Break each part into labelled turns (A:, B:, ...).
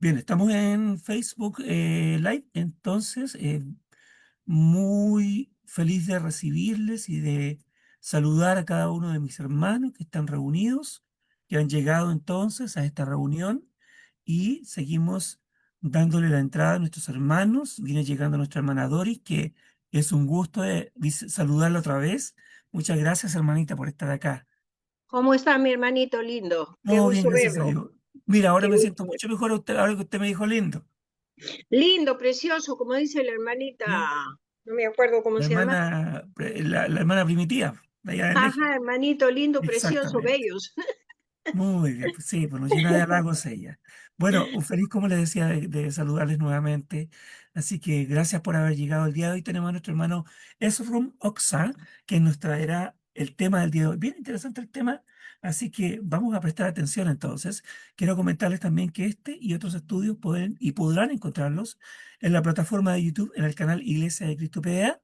A: Bien, estamos en Facebook Live, entonces muy feliz de recibirles y de saludar a cada uno de mis hermanos que están reunidos, que han llegado entonces a esta reunión y seguimos dándole la entrada a nuestros hermanos. Viene llegando nuestra hermana Doris, que es un gusto saludarla otra vez. Muchas gracias, hermanita, por estar acá.
B: ¿Cómo está mi hermanito lindo? Qué
A: No, bien,
B: gusto
A: gracias a
B: verlo.
A: Dios. Mira, ahora
B: Qué
A: me siento
B: gusto
A: mucho mejor ahora que usted me dijo lindo.
B: lindo, precioso, como dice la hermanita,
A: ¿Sí?
B: no me acuerdo cómo se llama.
A: La hermana primitiva, de allá de México.
B: Ajá, hermanito lindo, precioso,
A: Exactamente.
B: bellos.
A: Muy bien, pues sí, pues nos llena de halagos ella. Bueno, un feliz, como les decía, de saludarles nuevamente. Así que gracias por haber llegado el día de hoy. Tenemos a nuestro hermano Esrom Oxa, que nos traerá el tema del día de hoy. Bien interesante el tema, así que vamos a prestar atención entonces. Quiero comentarles también que este y otros estudios pueden y podrán encontrarlos en la plataforma de YouTube, en el canal Iglesia de Cristo PDA.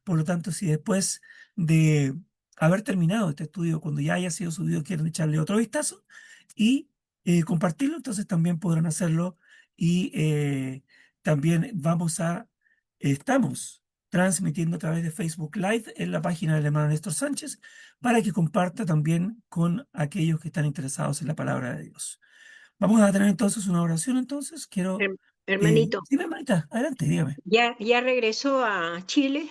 A: Por lo tanto, si después de haber terminado este estudio, cuando ya haya sido subido, quieren echarle otro vistazo y compartirlo, entonces también podrán hacerlo. Y también estamos transmitiendo a través de Facebook Live en la página del hermano Néstor Sánchez para que comparta también con aquellos que están interesados en la palabra de Dios. Vamos a tener entonces una oración, entonces quiero...
B: Hermanito,
A: sí, mi hermanita, adelante, dígame.
B: ya regresó a Chile,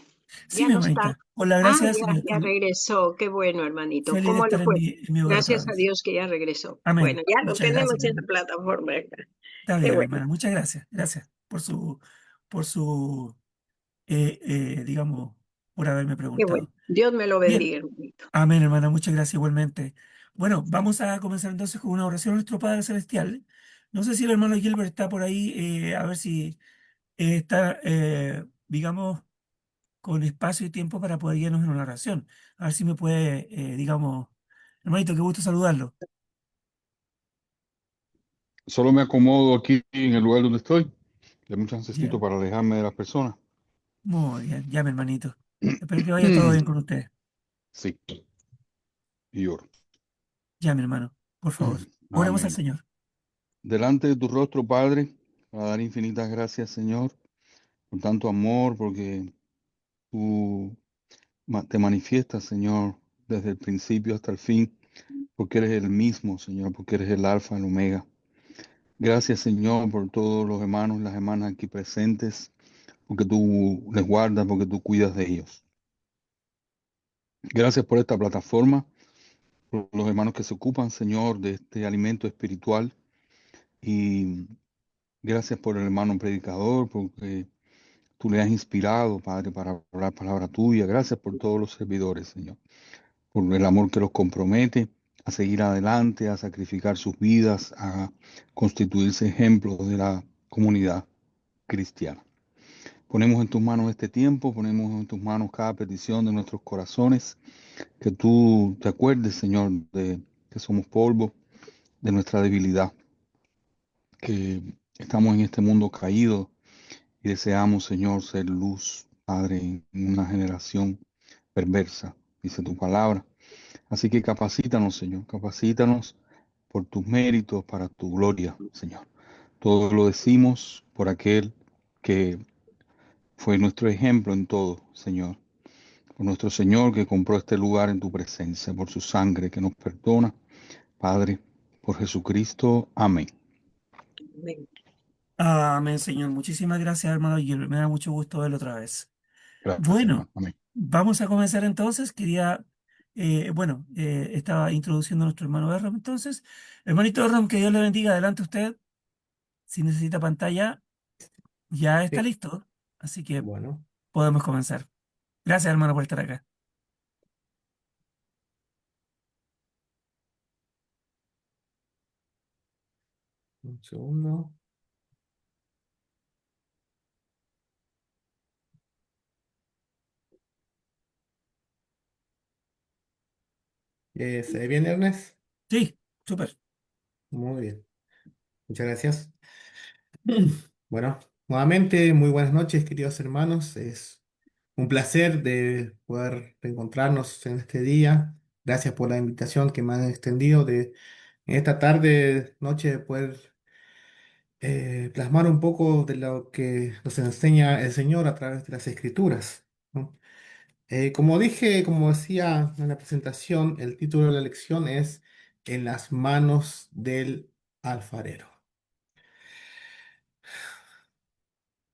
A: Sí,
B: ya
A: mi
B: no está.
A: hermanita, por la
B: Ah,
A: gracia del Señor,
B: ya regresó, qué bueno, hermanito.
A: feliz de
B: ¿Cómo le
A: estar en
B: fue?
A: mi hogar otra
B: Gracias a
A: vez.
B: Dios que ya regresó. Bueno,
A: Amén.
B: ya lo
A: Muchas
B: tenemos
A: gracias, mi
B: en la
A: hermano.
B: plataforma acá.
A: Está
B: Qué
A: bien,
B: bueno,
A: hermana. Muchas gracias. Gracias por su, digamos, por haberme
B: qué bueno.
A: preguntado.
B: Dios me lo
A: Bien.
B: bendiga, hermanito.
A: Amén, hermana. Muchas gracias igualmente. Bueno, vamos a comenzar entonces con una oración a nuestro Padre Celestial. No sé si el hermano Gilbert está por ahí, a ver si está, digamos, con espacio y tiempo para poder guiarnos en una oración. A ver si me puede, digamos, hermanito, qué gusto saludarlo.
C: Solo me acomodo aquí en el lugar donde estoy. De mucho
A: Ya.
C: necesito para alejarme de las personas.
A: Muy bien, ya, mi hermanito. Espero que vaya todo bien con usted.
C: Sí, y oro.
A: Ya, mi hermano, por favor. Oremos al
C: Amén.
A: Señor.
C: Delante de tu rostro, Padre, para dar infinitas gracias, Señor, por tanto amor, porque tú te manifiestas, Señor, desde el principio hasta el fin, porque eres el mismo, Señor, porque eres el Alfa, el Omega. Gracias, Señor, por todos los hermanos y las hermanas aquí presentes, porque tú les guardas, porque tú cuidas de ellos. Gracias por esta plataforma, por los hermanos que se ocupan, Señor, de este alimento espiritual. Y gracias por el hermano predicador, porque tú le has inspirado, Padre, para hablar palabra tuya. Gracias por todos los servidores, Señor, por el amor que los compromete a seguir adelante, a sacrificar sus vidas, a constituirse ejemplos de la comunidad cristiana. Ponemos en tus manos este tiempo, ponemos en tus manos cada petición de nuestros corazones, que tú te acuerdes, Señor, de que somos polvo, de nuestra debilidad, que estamos en este mundo caído y deseamos, Señor, ser luz, Padre, en una generación perversa, dice tu palabra. Así que capacítanos, Señor, capacítanos por tus méritos, para tu gloria, Señor. Todo lo decimos por aquel que fue nuestro ejemplo en todo, Señor. Por nuestro Señor que compró este lugar en tu presencia, por su sangre que nos perdona, Padre, por Jesucristo. Amén.
B: Amén.
A: Amén, Señor. Muchísimas gracias, hermano Gilbert. Me da mucho gusto verlo otra vez.
C: Gracias,
A: Bueno,
C: hermano. Amén.
A: vamos a comenzar entonces. Estaba introduciendo a nuestro hermano Erram entonces. Hermanito Erram, que Dios le bendiga. Adelante usted. Si necesita pantalla, ya está
D: Sí,
A: listo. Así que
D: bueno,
A: podemos comenzar. Gracias, hermano, por estar acá.
D: un segundo. ¿Se ve bien, Ernest?
A: Sí, súper.
D: Muy bien, muchas gracias. Bueno, nuevamente, muy buenas noches, queridos hermanos. Es un placer de poder reencontrarnos en este día. Gracias por la invitación que me han extendido de en esta tarde, noche, de poder plasmar un poco de lo que nos enseña el Señor a través de las Escrituras, ¿no? Como dije, como decía en la presentación, el título de la lección es En las manos del alfarero.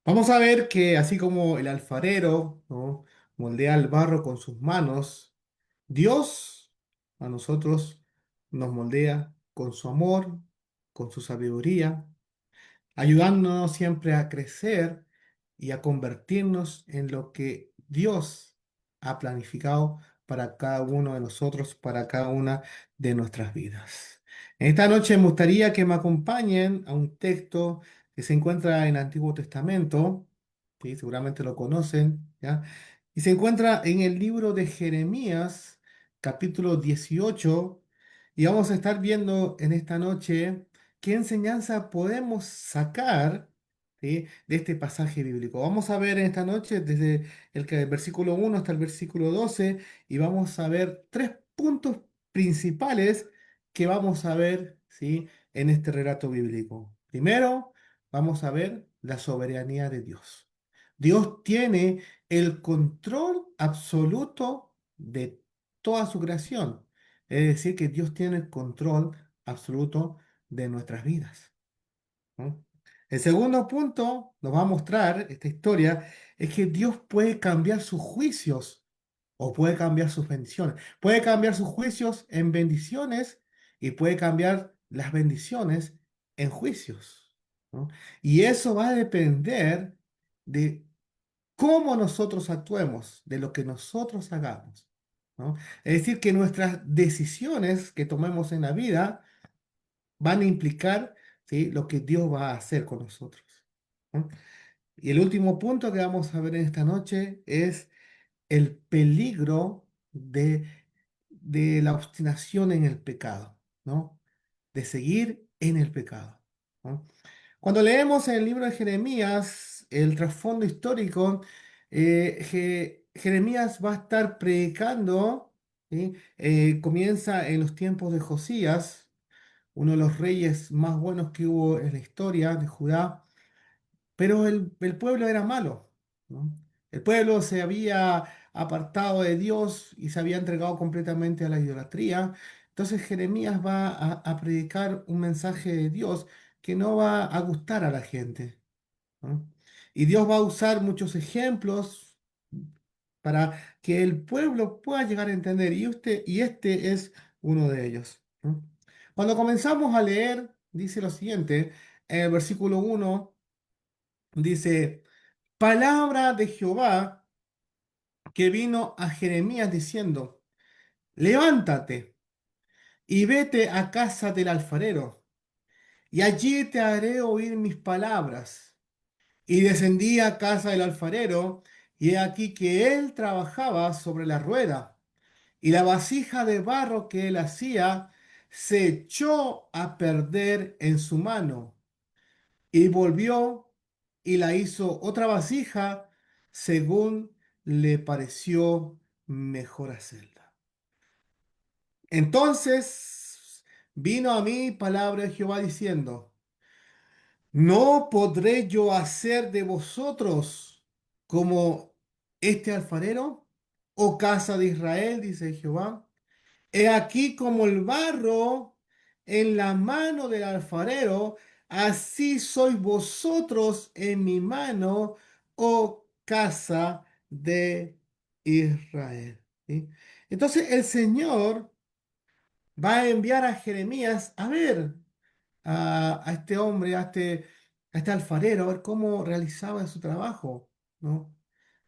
D: Vamos a ver que así como el alfarero, ¿no?, moldea el barro con sus manos, Dios a nosotros nos moldea con su amor, con su sabiduría, ayudándonos siempre a crecer y a convertirnos en lo que Dios ha planificado para cada uno de nosotros, para cada una de nuestras vidas. En esta noche me gustaría que me acompañen a un texto que se encuentra en el Antiguo Testamento, ¿sí? Seguramente lo conocen, ¿ya? Y se encuentra en el libro de Jeremías, capítulo 18, y vamos a estar viendo en esta noche qué enseñanza podemos sacar, ¿sí?, de este pasaje bíblico. Vamos a ver en esta noche desde el versículo 1 hasta el versículo 12 y vamos a ver tres puntos principales que vamos a ver, ¿sí?, en este relato bíblico. Primero, vamos a ver la soberanía de Dios. Dios tiene el control absoluto de toda su creación. Es decir, que Dios tiene el control absoluto de nuestras vidas, ¿no? El segundo punto nos va a mostrar esta historia es que Dios puede cambiar sus juicios o puede cambiar sus bendiciones. Puede cambiar sus juicios en bendiciones y puede cambiar las bendiciones en juicios, ¿no? Y eso va a depender de cómo nosotros actuemos, de lo que nosotros hagamos, ¿no? Es decir, que nuestras decisiones que tomemos en la vida van a implicar, ¿sí?, lo que Dios va a hacer con nosotros, ¿no? Y el último punto que vamos a ver en esta noche es el peligro de la obstinación en el pecado, ¿no? De seguir en el pecado, ¿no? Cuando leemos en el libro de Jeremías el trasfondo histórico, Jeremías va a estar predicando, ¿sí? Comienza en los tiempos de Josías, uno de los reyes más buenos que hubo en la historia de Judá, pero el pueblo era malo, ¿no? El pueblo se había apartado de Dios y se había entregado completamente a la idolatría. Entonces Jeremías va a predicar un mensaje de Dios que no va a gustar a la gente, ¿no? Y Dios va a usar muchos ejemplos para que el pueblo pueda llegar a entender. Y este es uno de ellos, ¿no? Cuando comenzamos a leer, dice lo siguiente, en el versículo 1, dice, palabra de Jehová que vino a Jeremías diciendo, levántate y vete a casa del alfarero, y allí te haré oír mis palabras. Y descendí a casa del alfarero, y he aquí que él trabajaba sobre la rueda, y la vasija de barro que él hacía se echó a perder en su mano, y volvió y la hizo otra vasija según le pareció mejor hacerla. Entonces vino a mí palabra de Jehová diciendo, ¿no podré yo hacer de vosotros como este alfarero, oh casa de Israel? Dice Jehová. He aquí como el barro en la mano del alfarero, así sois vosotros en mi mano, oh casa de Israel. ¿Sí? Entonces el Señor va a enviar a Jeremías a ver a este hombre, a este alfarero, a ver cómo realizaba su trabajo, ¿no?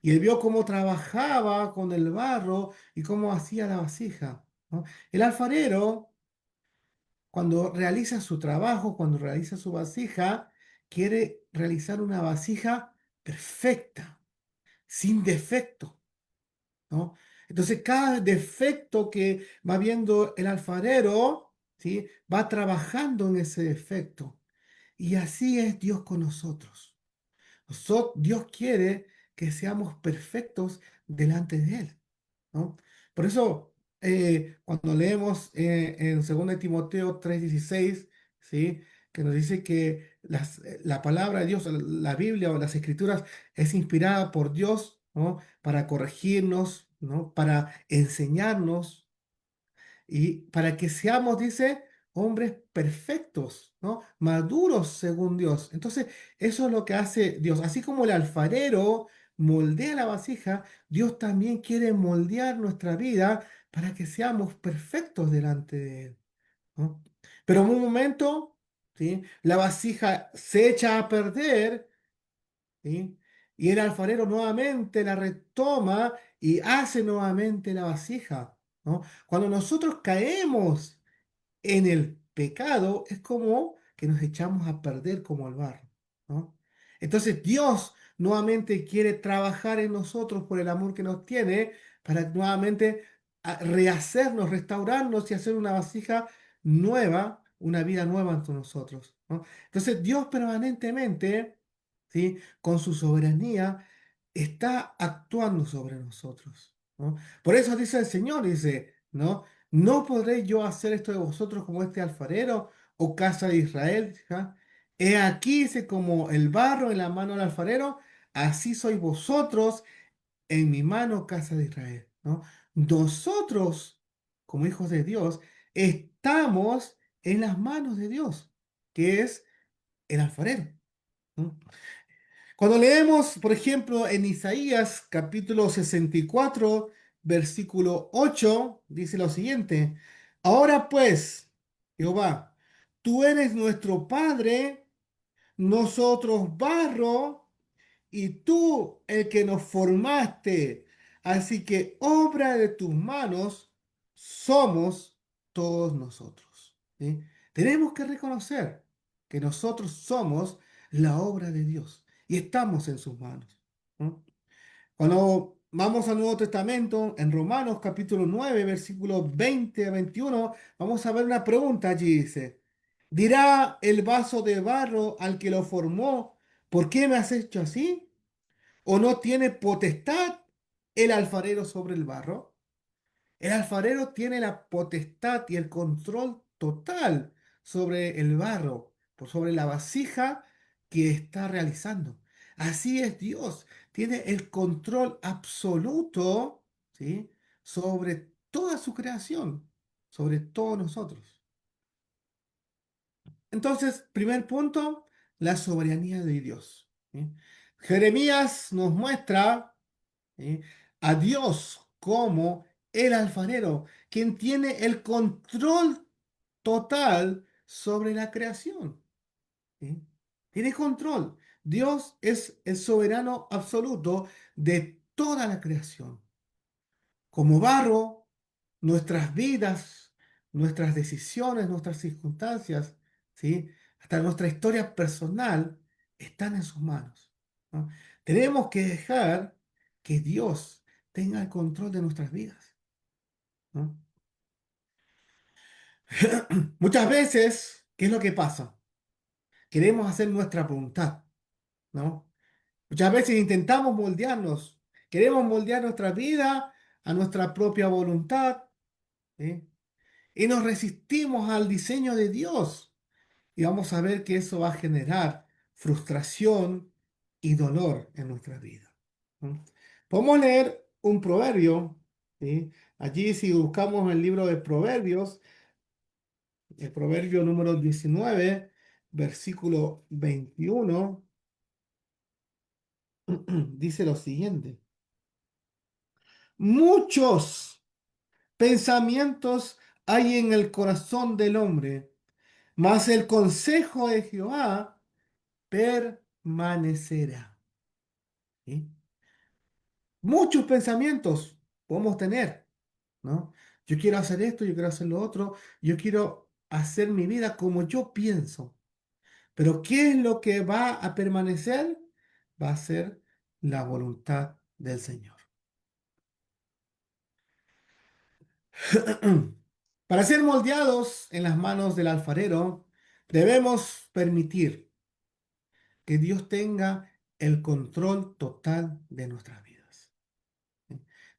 D: Y él vio cómo trabajaba con el barro y cómo hacía la vasija, ¿no? El alfarero, cuando realiza su trabajo, cuando realiza su vasija, quiere realizar una vasija perfecta, sin defecto, ¿no? Entonces, cada defecto que va viendo el alfarero, ¿sí?, va trabajando en ese defecto. Y así es Dios con nosotros. Dios quiere que seamos perfectos delante de Él, ¿no? Por eso, cuando leemos en 2 Timoteo 3:16, ¿sí?, que nos dice que la palabra de Dios, la Biblia o las Escrituras es inspirada por Dios, ¿no? Para corregirnos, ¿no? Para enseñarnos y para que seamos, dice, hombres perfectos, ¿no? Maduros según Dios. Entonces, eso es lo que hace Dios. Así como el alfarero moldea la vasija, Dios también quiere moldear nuestra vida para que seamos perfectos delante de Él, ¿no? Pero en un momento, ¿sí? La vasija se echa a perder, ¿sí? Y el alfarero nuevamente la retoma y hace nuevamente la vasija, ¿no? Cuando nosotros caemos en el pecado, es como que nos echamos a perder como el barro, ¿no? Entonces Dios nuevamente quiere trabajar en nosotros por el amor que nos tiene para nuevamente rehacernos, restaurarnos y hacer una vasija nueva, una vida nueva entre nosotros, ¿no? Entonces Dios permanentemente, ¿sí? Con su soberanía, está actuando sobre nosotros, ¿no? Por eso dice el Señor, dice, ¿no? ¿No podré yo hacer esto de vosotros como este alfarero, o casa de Israel? ¿Ja? He aquí, dice, como el barro en la mano del alfarero, así sois vosotros en mi mano, casa de Israel, ¿no? Nosotros, como hijos de Dios, estamos en las manos de Dios, que es el alfarero, ¿no? Cuando leemos, por ejemplo, en Isaías capítulo 64, versículo 8, dice lo siguiente: Ahora pues, Jehová, tú eres nuestro Padre, nosotros barro, y tú el que nos formaste. Así que obra de tus manos somos todos nosotros, ¿sí? Tenemos que reconocer que nosotros somos la obra de Dios y estamos en sus manos, ¿no? Cuando vamos al Nuevo Testamento, en Romanos capítulo 9, versículos 20 a 21, vamos a ver una pregunta allí, dice: ¿Dirá el vaso de barro al que lo formó, ¿por qué me has hecho así? ¿O no tiene potestad el alfarero sobre el barro? El alfarero tiene la potestad y el control total sobre el barro, por sobre la vasija que está realizando. Así es Dios, tiene el control absoluto, ¿sí? Sobre toda su creación, sobre todos nosotros. Entonces, primer punto, la soberanía de Dios, ¿sí? Jeremías nos muestra, ¿sí?, a Dios como el alfarero, quien tiene el control total sobre la creación, ¿sí? Tiene control. Dios es el soberano absoluto de toda la creación. Como barro, nuestras vidas, nuestras decisiones, nuestras circunstancias, ¿sí?, hasta nuestra historia personal están en sus manos, ¿no? Tenemos que dejar que Dios tenga el control de nuestras vidas, ¿no? Muchas veces, ¿qué es lo que pasa? Queremos hacer nuestra voluntad, ¿no? Muchas veces intentamos moldearnos, queremos moldear nuestra vida a nuestra propia voluntad, ¿sí? Y nos resistimos al diseño de Dios. Y vamos a ver que eso va a generar frustración y dolor en nuestra vida, ¿no? Podemos leer un proverbio, ¿sí? Allí, si buscamos el libro de Proverbios, el proverbio número 19, versículo 21, dice lo siguiente: Muchos pensamientos hay en el corazón del hombre, mas el consejo de Jehová permanecerá, ¿sí? Muchos pensamientos podemos tener, ¿no? Yo quiero hacer esto, yo quiero hacer lo otro, yo quiero hacer mi vida como yo pienso. Pero ¿qué es lo que va a permanecer? Va a ser la voluntad del Señor. Para ser moldeados en las manos del alfarero, debemos permitir que Dios tenga el control total de nuestras vidas.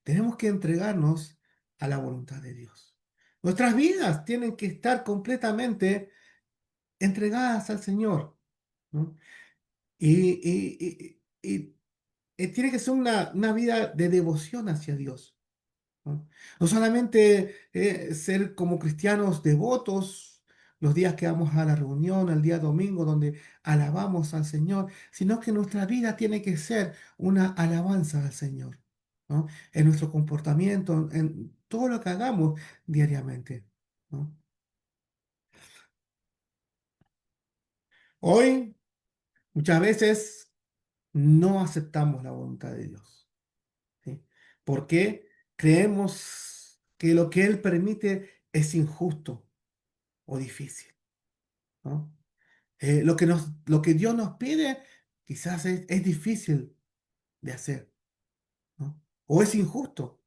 D: Tenemos que entregarnos a la voluntad de Dios. Nuestras vidas tienen que estar completamente entregadas al Señor, ¿no? Y tiene que ser una vida de devoción hacia Dios, ¿no? No solamente ser como cristianos devotos los días que vamos a la reunión, al día domingo, donde alabamos al Señor, sino que nuestra vida tiene que ser una alabanza al Señor, ¿no? En nuestro comportamiento, en todo lo que hagamos diariamente, ¿no? Hoy, muchas veces, no aceptamos la voluntad de Dios, ¿sí? Porque creemos que lo que Él permite es injusto o difícil, ¿no? Lo que Dios nos pide quizás es difícil de hacer, ¿no? O es injusto,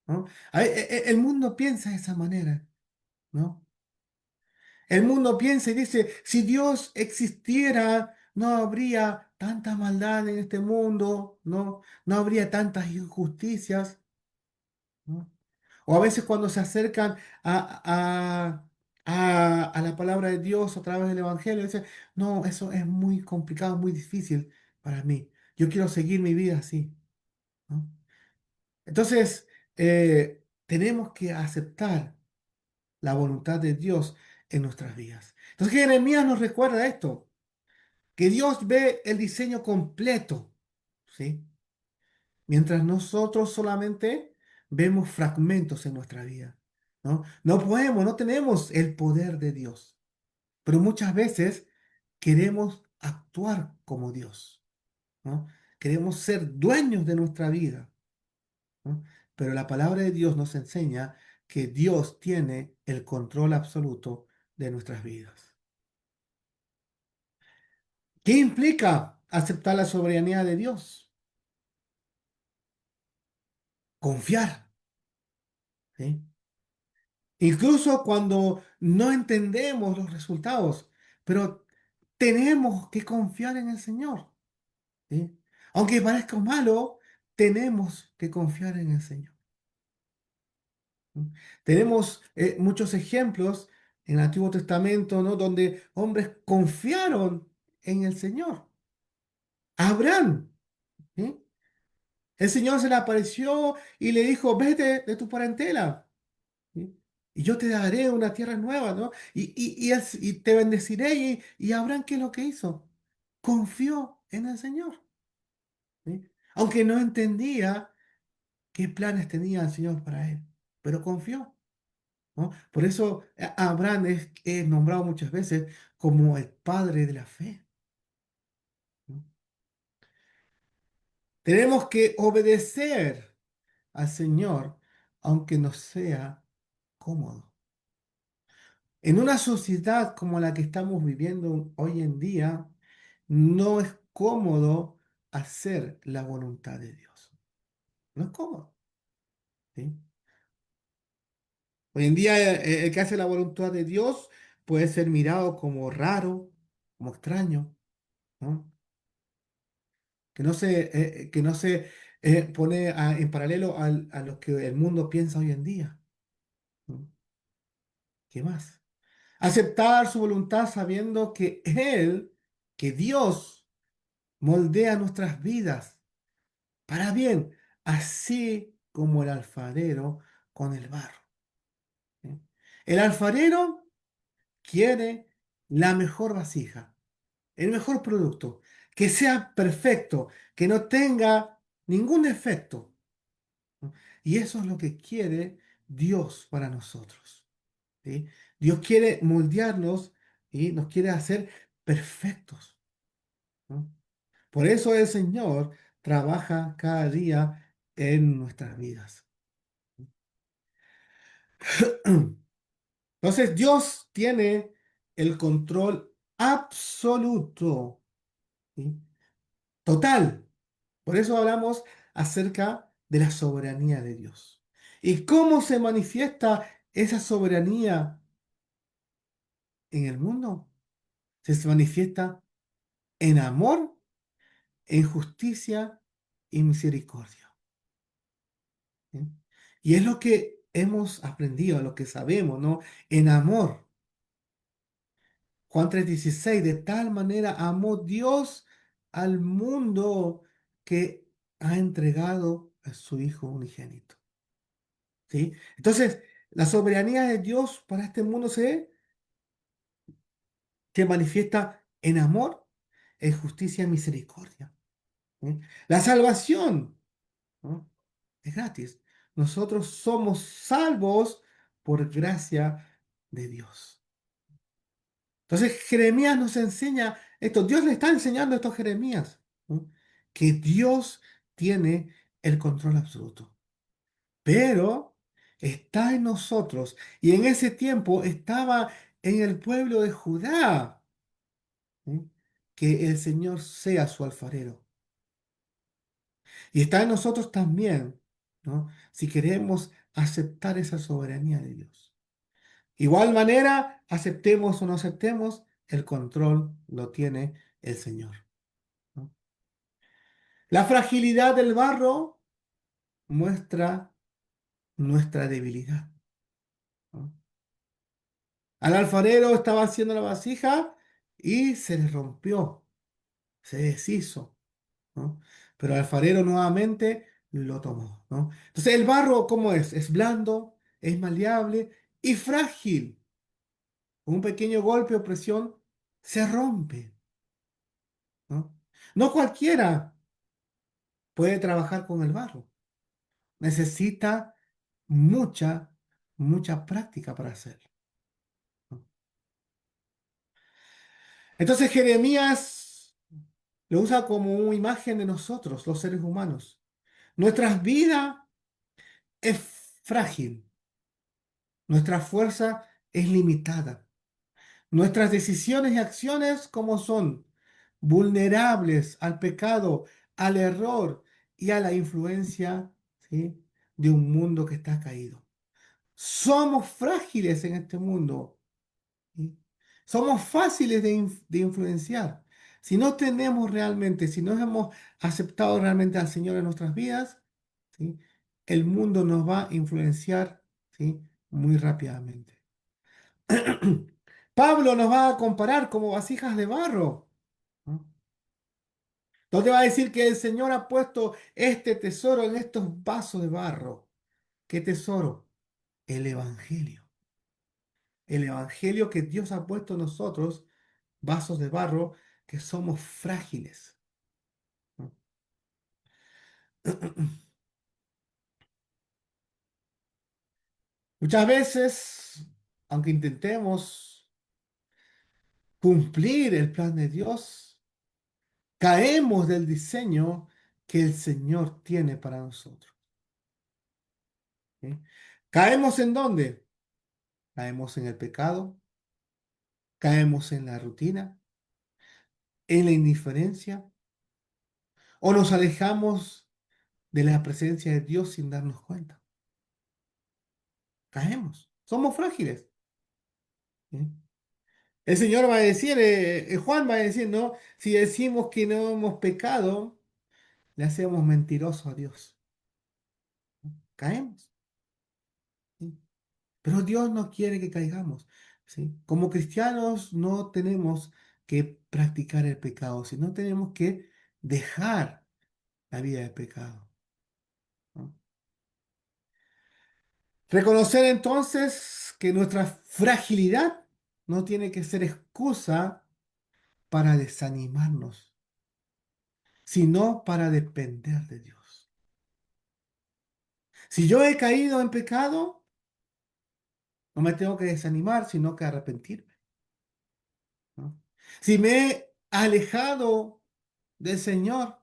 D: ¿no? El mundo piensa de esa manera, ¿no? El mundo piensa y dice, si Dios existiera, no habría tanta maldad en este mundo, ¿no? No habría tantas injusticias, ¿no? O a veces cuando se acercan a la palabra de Dios a través del Evangelio, dicen, no, eso es muy complicado, muy difícil para mí. Yo quiero seguir mi vida así, ¿no? Entonces, tenemos que aceptar la voluntad de Dios en nuestras vidas. Entonces, Jeremías nos recuerda esto, que Dios ve el diseño completo, ¿sí? Mientras nosotros solamente vemos fragmentos en nuestra vida, ¿no? No podemos, no tenemos el poder de Dios, pero muchas veces queremos actuar como Dios, ¿no? Queremos ser dueños de nuestra vida, ¿no? Pero la palabra de Dios nos enseña que Dios tiene el control absoluto de nuestras vidas. ¿Qué implica aceptar la soberanía de Dios? Confiar, ¿sí? Incluso cuando no entendemos los resultados, pero tenemos que confiar en el Señor, ¿sí? Aunque parezca malo, tenemos que confiar en el Señor. ¿Sí? Tenemos muchos ejemplos en el Antiguo Testamento, ¿no? Donde hombres confiaron en el Señor. Abraham, ¿sí? El Señor se le apareció y le dijo, vete de tu parentela, ¿sí? Y yo te daré una tierra nueva, ¿no? Y te bendeciré. Y Abraham, ¿qué es lo que hizo? Confió en el Señor, ¿sí? Aunque no entendía qué planes tenía el Señor para él, pero confió, ¿no? Por eso Abraham es nombrado muchas veces como el padre de la fe, ¿no? Tenemos que obedecer al Señor, aunque no sea cómodo. En una sociedad como la que estamos viviendo hoy en día, no es cómodo hacer la voluntad de Dios. No es cómodo, ¿sí? Hoy en día, el que hace la voluntad de Dios puede ser mirado como raro, como extraño, ¿no? Que no se pone en paralelo a lo que el mundo piensa hoy en día, ¿no? ¿Qué más? Aceptar su voluntad sabiendo que Dios, moldea nuestras vidas para bien, así como el alfarero con el barro, ¿sí? El alfarero quiere la mejor vasija, el mejor producto, que sea perfecto, que no tenga ningún defecto, ¿no? Y eso es lo que quiere Dios para nosotros, ¿sí? Dios quiere moldearnos y nos quiere hacer perfectos, ¿no? Por eso el Señor trabaja cada día en nuestras vidas. Entonces Dios tiene el control absoluto, ¿sí? Total. Por eso hablamos acerca de la soberanía de Dios. ¿Y cómo se manifiesta esa soberanía en el mundo? Se manifiesta en amor, en justicia y misericordia, ¿sí? Y es lo que hemos aprendido, lo que sabemos, ¿no? En amor. Juan 3:16, de tal manera amó Dios al mundo que ha entregado a su Hijo unigénito. ¿Sí? Entonces, la soberanía de Dios para este mundo se manifiesta en amor, en justicia y misericordia. ¿Sí? La salvación, ¿no?, es gratis. Nosotros somos salvos por gracia de Dios. Entonces Jeremías nos enseña esto. Dios le está enseñando esto a Jeremías, ¿no?, que Dios tiene el control absoluto. Pero está en nosotros. Y en ese tiempo estaba en el pueblo de Judá, ¿sí?, que el Señor sea su alfarero. Y está en nosotros también, ¿no?, si queremos aceptar esa soberanía de Dios. Igual manera, aceptemos o no aceptemos, el control lo tiene el Señor, ¿no? La fragilidad del barro muestra nuestra debilidad, ¿no? Al alfarero estaba haciendo la vasija y se le rompió, se deshizo, ¿no? Pero el alfarero nuevamente lo tomó, ¿no? Entonces, el barro, ¿cómo es? Es blando, es maleable y frágil. Un pequeño golpe o presión se rompe, ¿no? No cualquiera puede trabajar con el barro. Necesita mucha, mucha práctica para hacerlo, ¿no? Entonces Jeremías lo usa como una imagen de nosotros, los seres humanos. Nuestra vida es frágil, nuestra fuerza es limitada. Nuestras decisiones y acciones, como son vulnerables al pecado, al error y a la influencia, ¿sí?, de un mundo que está caído. Somos frágiles en este mundo, ¿sí? Somos fáciles de influenciar. Si no tenemos realmente, si no hemos aceptado realmente al Señor en nuestras vidas, ¿sí?, el mundo nos va a influenciar, ¿sí?, muy rápidamente. Pablo nos va a comparar como vasijas de barro, ¿no?, donde va a decir que el Señor ha puesto este tesoro en estos vasos de barro. ¿Qué tesoro? El Evangelio. El Evangelio que Dios ha puesto en nosotros, vasos de barro, que somos frágiles, ¿no? Muchas veces, aunque intentemos cumplir el plan de Dios, caemos del diseño que el Señor tiene para nosotros, ¿sí? ¿Caemos en dónde? Caemos en el pecado, caemos en la rutina, en la indiferencia, o nos alejamos de la presencia de Dios sin darnos cuenta. Caemos, somos frágiles, ¿sí? El Señor va a decir, Juan va a decir, ¿no? Si decimos que no hemos pecado, le hacemos mentiroso a Dios. Caemos, ¿sí? Pero Dios no quiere que caigamos, ¿sí? Como cristianos no tenemos que practicar el pecado, sino tenemos que dejar la vida de pecado, ¿no? Reconocer entonces que nuestra fragilidad no tiene que ser excusa para desanimarnos, sino para depender de Dios. Si yo he caído en pecado, no me tengo que desanimar, sino que arrepentirme, ¿no? Si me he alejado del Señor,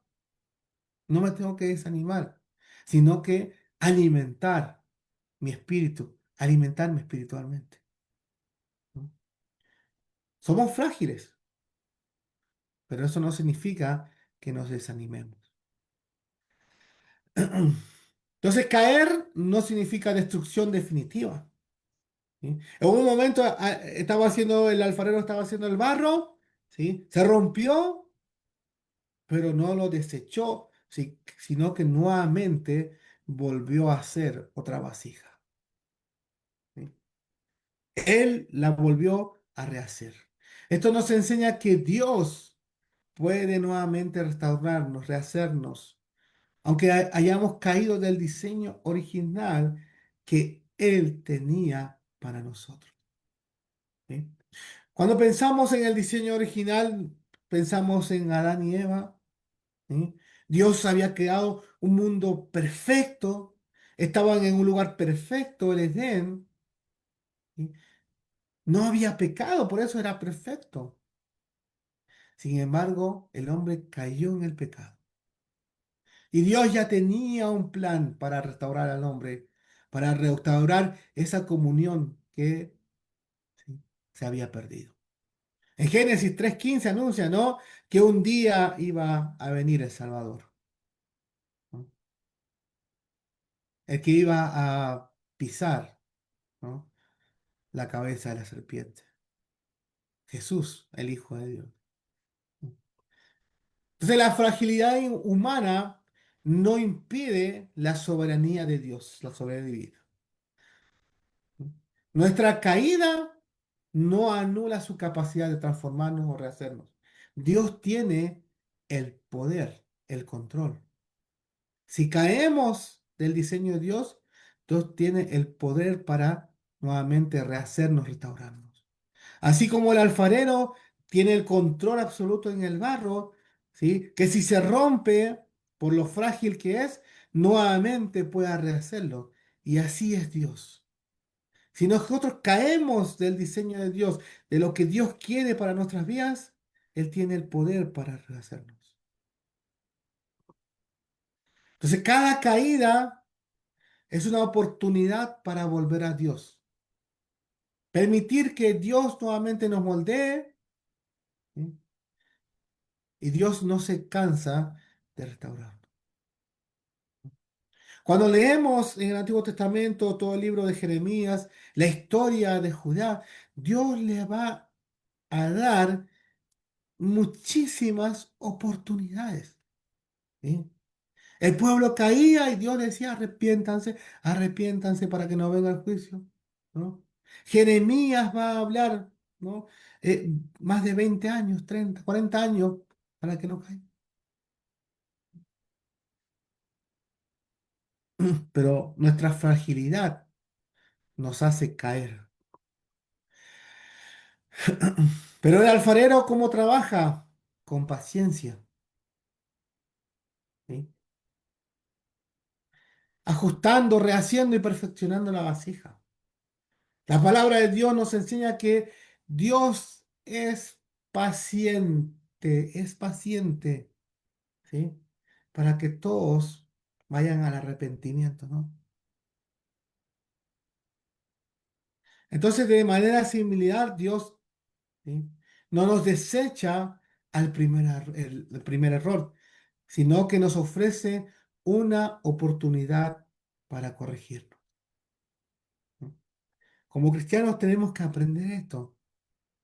D: no me tengo que desanimar, sino que alimentar mi espíritu, alimentarme espiritualmente, ¿no? Somos frágiles, pero eso no significa que nos desanimemos. Entonces, caer no significa destrucción definitiva, ¿sí? En un momento el alfarero estaba haciendo el barro, ¿sí? Se rompió, pero no lo desechó, ¿sí?, sino que nuevamente volvió a hacer otra vasija, ¿sí? Él la volvió a rehacer. Esto nos enseña que Dios puede nuevamente restaurarnos, rehacernos, aunque hayamos caído del diseño original que Él tenía para nosotros. ¿Sí? Cuando pensamos en el diseño original, pensamos en Adán y Eva. ¿Sí? Dios había creado un mundo perfecto, estaban en un lugar perfecto, el Edén. ¿Sí? No había pecado, por eso era perfecto. Sin embargo, el hombre cayó en el pecado. Y Dios ya tenía un plan para restaurar al hombre, para restaurar esa comunión que, ¿sí?, se había perdido. En Génesis 3:15 anuncia, ¿no?, que un día iba a venir el Salvador, ¿no?, el que iba a pisar, ¿no?, la cabeza de la serpiente. Jesús, el Hijo de Dios. Entonces la fragilidad humana no impide la soberanía de Dios, la soberanía divina. Nuestra caída no anula su capacidad de transformarnos o rehacernos. Dios tiene el poder, el control. Si caemos del diseño de Dios, Dios tiene el poder para nuevamente rehacernos, restaurarnos. Así como el alfarero tiene el control absoluto en el barro, ¿sí?, que si se rompe por lo frágil que es, nuevamente pueda rehacerlo. Y así es Dios. Si nosotros caemos del diseño de Dios, de lo que Dios quiere para nuestras vidas, Él tiene el poder para rehacernos. Entonces, cada caída es una oportunidad para volver a Dios. Permitir que Dios nuevamente nos moldee, ¿sí?, y Dios no se cansa de restaurarnos. Cuando leemos en el Antiguo Testamento todo el libro de Jeremías, la historia de Judá, Dios le va a dar muchísimas oportunidades, ¿sí? El pueblo caía y Dios decía, arrepiéntanse, arrepiéntanse para que no venga el juicio, ¿no? Jeremías va a hablar, ¿no?, más de 20 años, 30, 40 años para que no caigan. Pero nuestra fragilidad nos hace caer. Pero el alfarero, ¿cómo trabaja? Con paciencia, ¿sí?, ajustando, rehaciendo y perfeccionando la vasija. La palabra de Dios nos enseña que Dios es paciente, ¿sí?, para que todos vayan al arrepentimiento, ¿no? Entonces, de manera similar, Dios, ¿sí?, no nos desecha el primer error, sino que nos ofrece una oportunidad para corregirlo, ¿no? Como cristianos tenemos que aprender esto,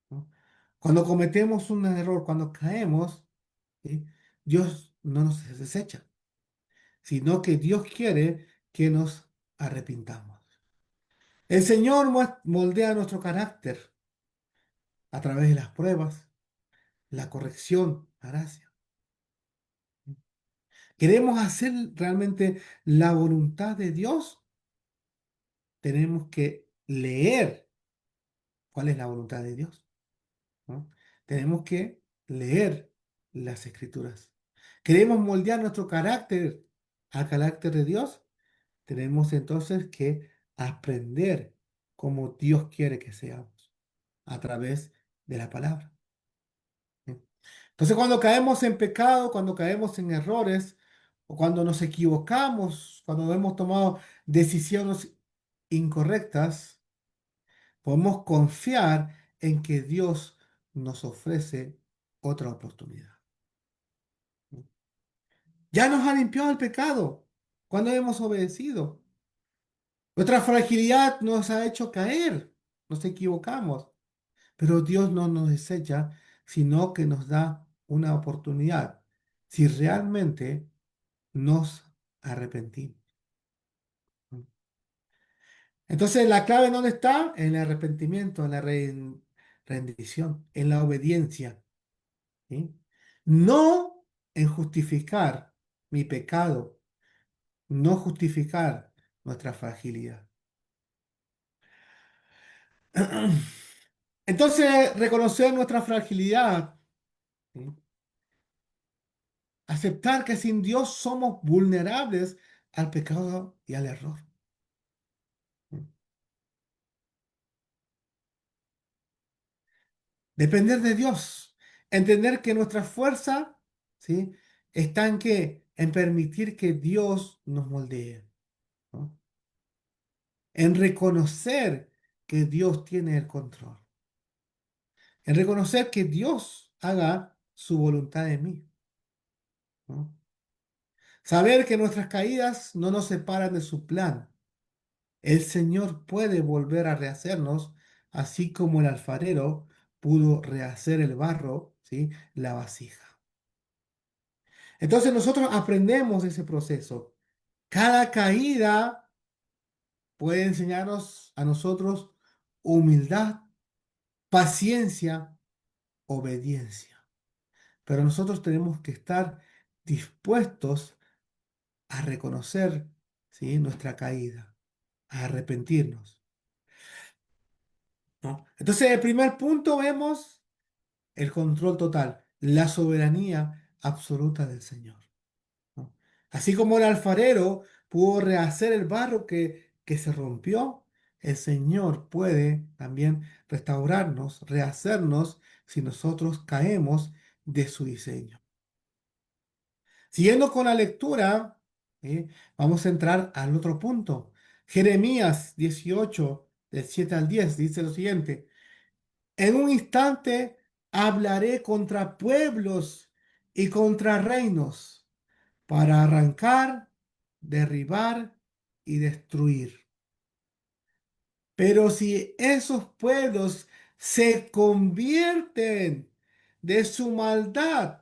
D: ¿no? Cuando cometemos un error, cuando caemos, ¿sí?, Dios no nos desecha, sino que Dios quiere que nos arrepintamos. El Señor moldea nuestro carácter a través de las pruebas, la corrección, la gracia. ¿Queremos hacer realmente la voluntad de Dios? Tenemos que leer cuál es la voluntad de Dios, ¿no? Tenemos que leer las Escrituras. ¿Queremos moldear nuestro carácter al carácter de Dios? Tenemos entonces que aprender como Dios quiere que seamos a través de la palabra, ¿sí? Entonces, cuando caemos en pecado, cuando caemos en errores, o cuando nos equivocamos, cuando hemos tomado decisiones incorrectas, podemos confiar en que Dios nos ofrece otra oportunidad. Ya nos ha limpiado el pecado cuando hemos obedecido. Nuestra fragilidad nos ha hecho caer, nos equivocamos, pero Dios no nos desecha, sino que nos da una oportunidad si realmente nos arrepentimos. Entonces, ¿la clave dónde está? En el arrepentimiento, en la rendición, en la obediencia, ¿sí? No en justificar mi pecado, no justificar nuestra fragilidad. Entonces, reconocer nuestra fragilidad, ¿sí? Aceptar que sin Dios somos vulnerables al pecado y al error. Depender de Dios, entender que nuestra fuerza, ¿sí?, está en qué, en permitir que Dios nos moldee, ¿no? En reconocer que Dios tiene el control, en reconocer que Dios haga su voluntad en mí, ¿no? Saber que nuestras caídas no nos separan de su plan. El Señor puede volver a rehacernos, así como el alfarero pudo rehacer el barro, ¿sí?, la vasija. Entonces nosotros aprendemos ese proceso. Cada caída puede enseñarnos a nosotros humildad, paciencia, obediencia. Pero nosotros tenemos que estar dispuestos a reconocer, ¿sí?, nuestra caída, a arrepentirnos, ¿no? Entonces, el primer punto vemos el control total, la soberanía absoluta del Señor, ¿no? Así como el alfarero pudo rehacer el barro que se rompió, el Señor puede también restaurarnos, rehacernos si nosotros caemos de su diseño. Siguiendo con la lectura, ¿sí?, vamos a entrar al otro punto. Jeremías 18, del 7 al 10, dice lo siguiente: en un instante hablaré contra pueblos y contra reinos para arrancar, derribar y destruir. Pero si esos pueblos se convierten de su maldad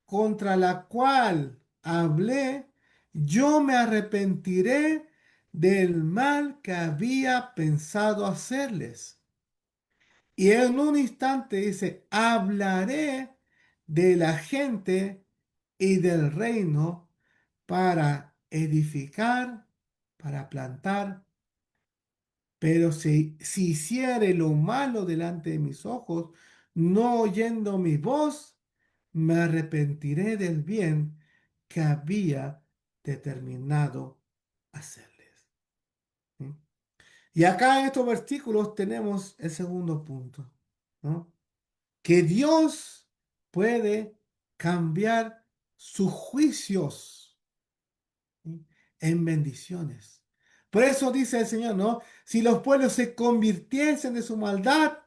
D: contra la cual hablé, yo me arrepentiré del mal que había pensado hacerles. Y en un instante dice, hablaré de la gente y del reino para edificar, para plantar. Pero si hiciere lo malo delante de mis ojos, no oyendo mi voz, me arrepentiré del bien que había determinado hacerles. ¿Sí? Y acá en estos versículos tenemos el segundo punto, ¿no? Que Dios puede cambiar sus juicios, ¿sí?, en bendiciones. Por eso dice el Señor, ¿no? Si los pueblos se convirtiesen de su maldad,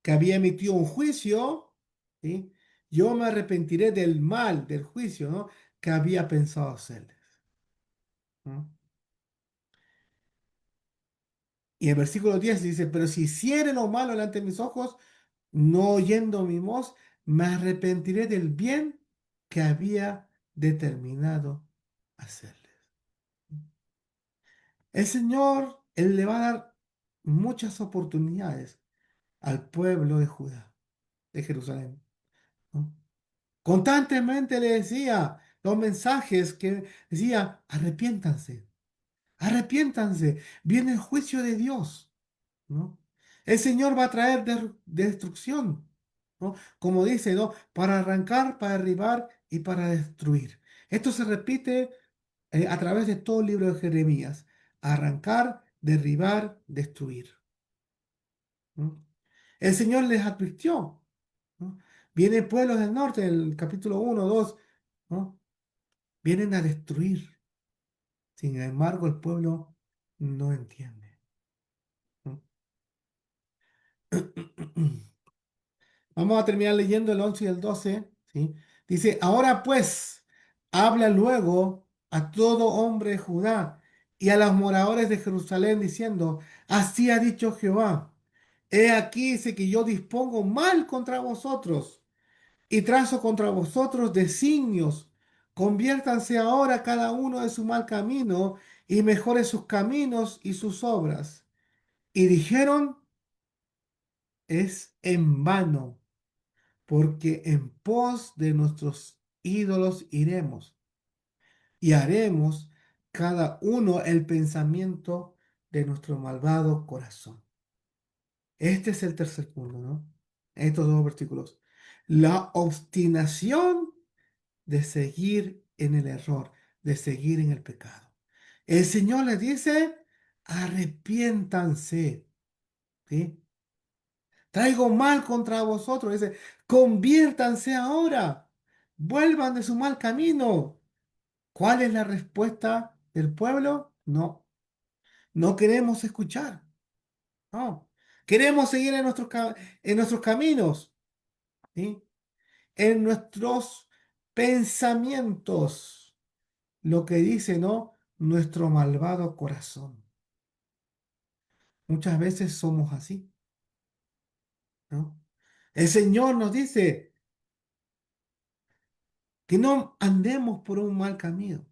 D: que había emitido un juicio, ¿sí?, yo me arrepentiré del mal, del juicio, ¿no?, que había pensado hacerles, ¿no? Y el versículo 10 dice, pero si hiciere lo malo delante de mis ojos, no oyendo mi voz, me arrepentiré del bien que había determinado hacerles. El Señor, Él le va a dar muchas oportunidades al pueblo de Judá, de Jerusalén, ¿no? Constantemente le decía los mensajes que decía, arrepiéntanse, arrepiéntanse, viene el juicio de Dios, ¿no? El Señor va a traer destrucción, ¿no? Como dice, ¿no? Para arrancar, para derribar y para destruir. Esto se repite a través de todo el libro de Jeremías. Arrancar, derribar, destruir, ¿no? El Señor les advirtió, ¿no? Vienen pueblos del norte, el capítulo 1, 2, ¿no? Vienen a destruir. Sin embargo, el pueblo no entiende, ¿no? Vamos a terminar leyendo el 11 y el 12, ¿sí? Dice, ahora pues, habla luego a todo hombre de Judá y a los moradores de Jerusalén diciendo, así ha dicho Jehová, he aquí dice que yo dispongo mal contra vosotros y trazo contra vosotros designios. Conviértanse ahora cada uno de su mal camino y mejore sus caminos y sus obras. Y dijeron, es en vano, porque en pos de nuestros ídolos iremos y haremos cada uno el pensamiento de nuestro malvado corazón. Este es el tercer punto, ¿no? Estos dos versículos. La obstinación de seguir en el error, de seguir en el pecado. El Señor les dice, arrepiéntanse, ¿sí? Traigo mal contra vosotros. Dice, conviértanse ahora, vuelvan de su mal camino. ¿Cuál es la respuesta del pueblo? No, no queremos escuchar. No, queremos seguir en en nuestros caminos, ¿sí? En nuestros pensamientos. Lo que dice, ¿no? Nuestro malvado corazón. Muchas veces somos así, ¿no? El Señor nos dice que no andemos por un mal camino.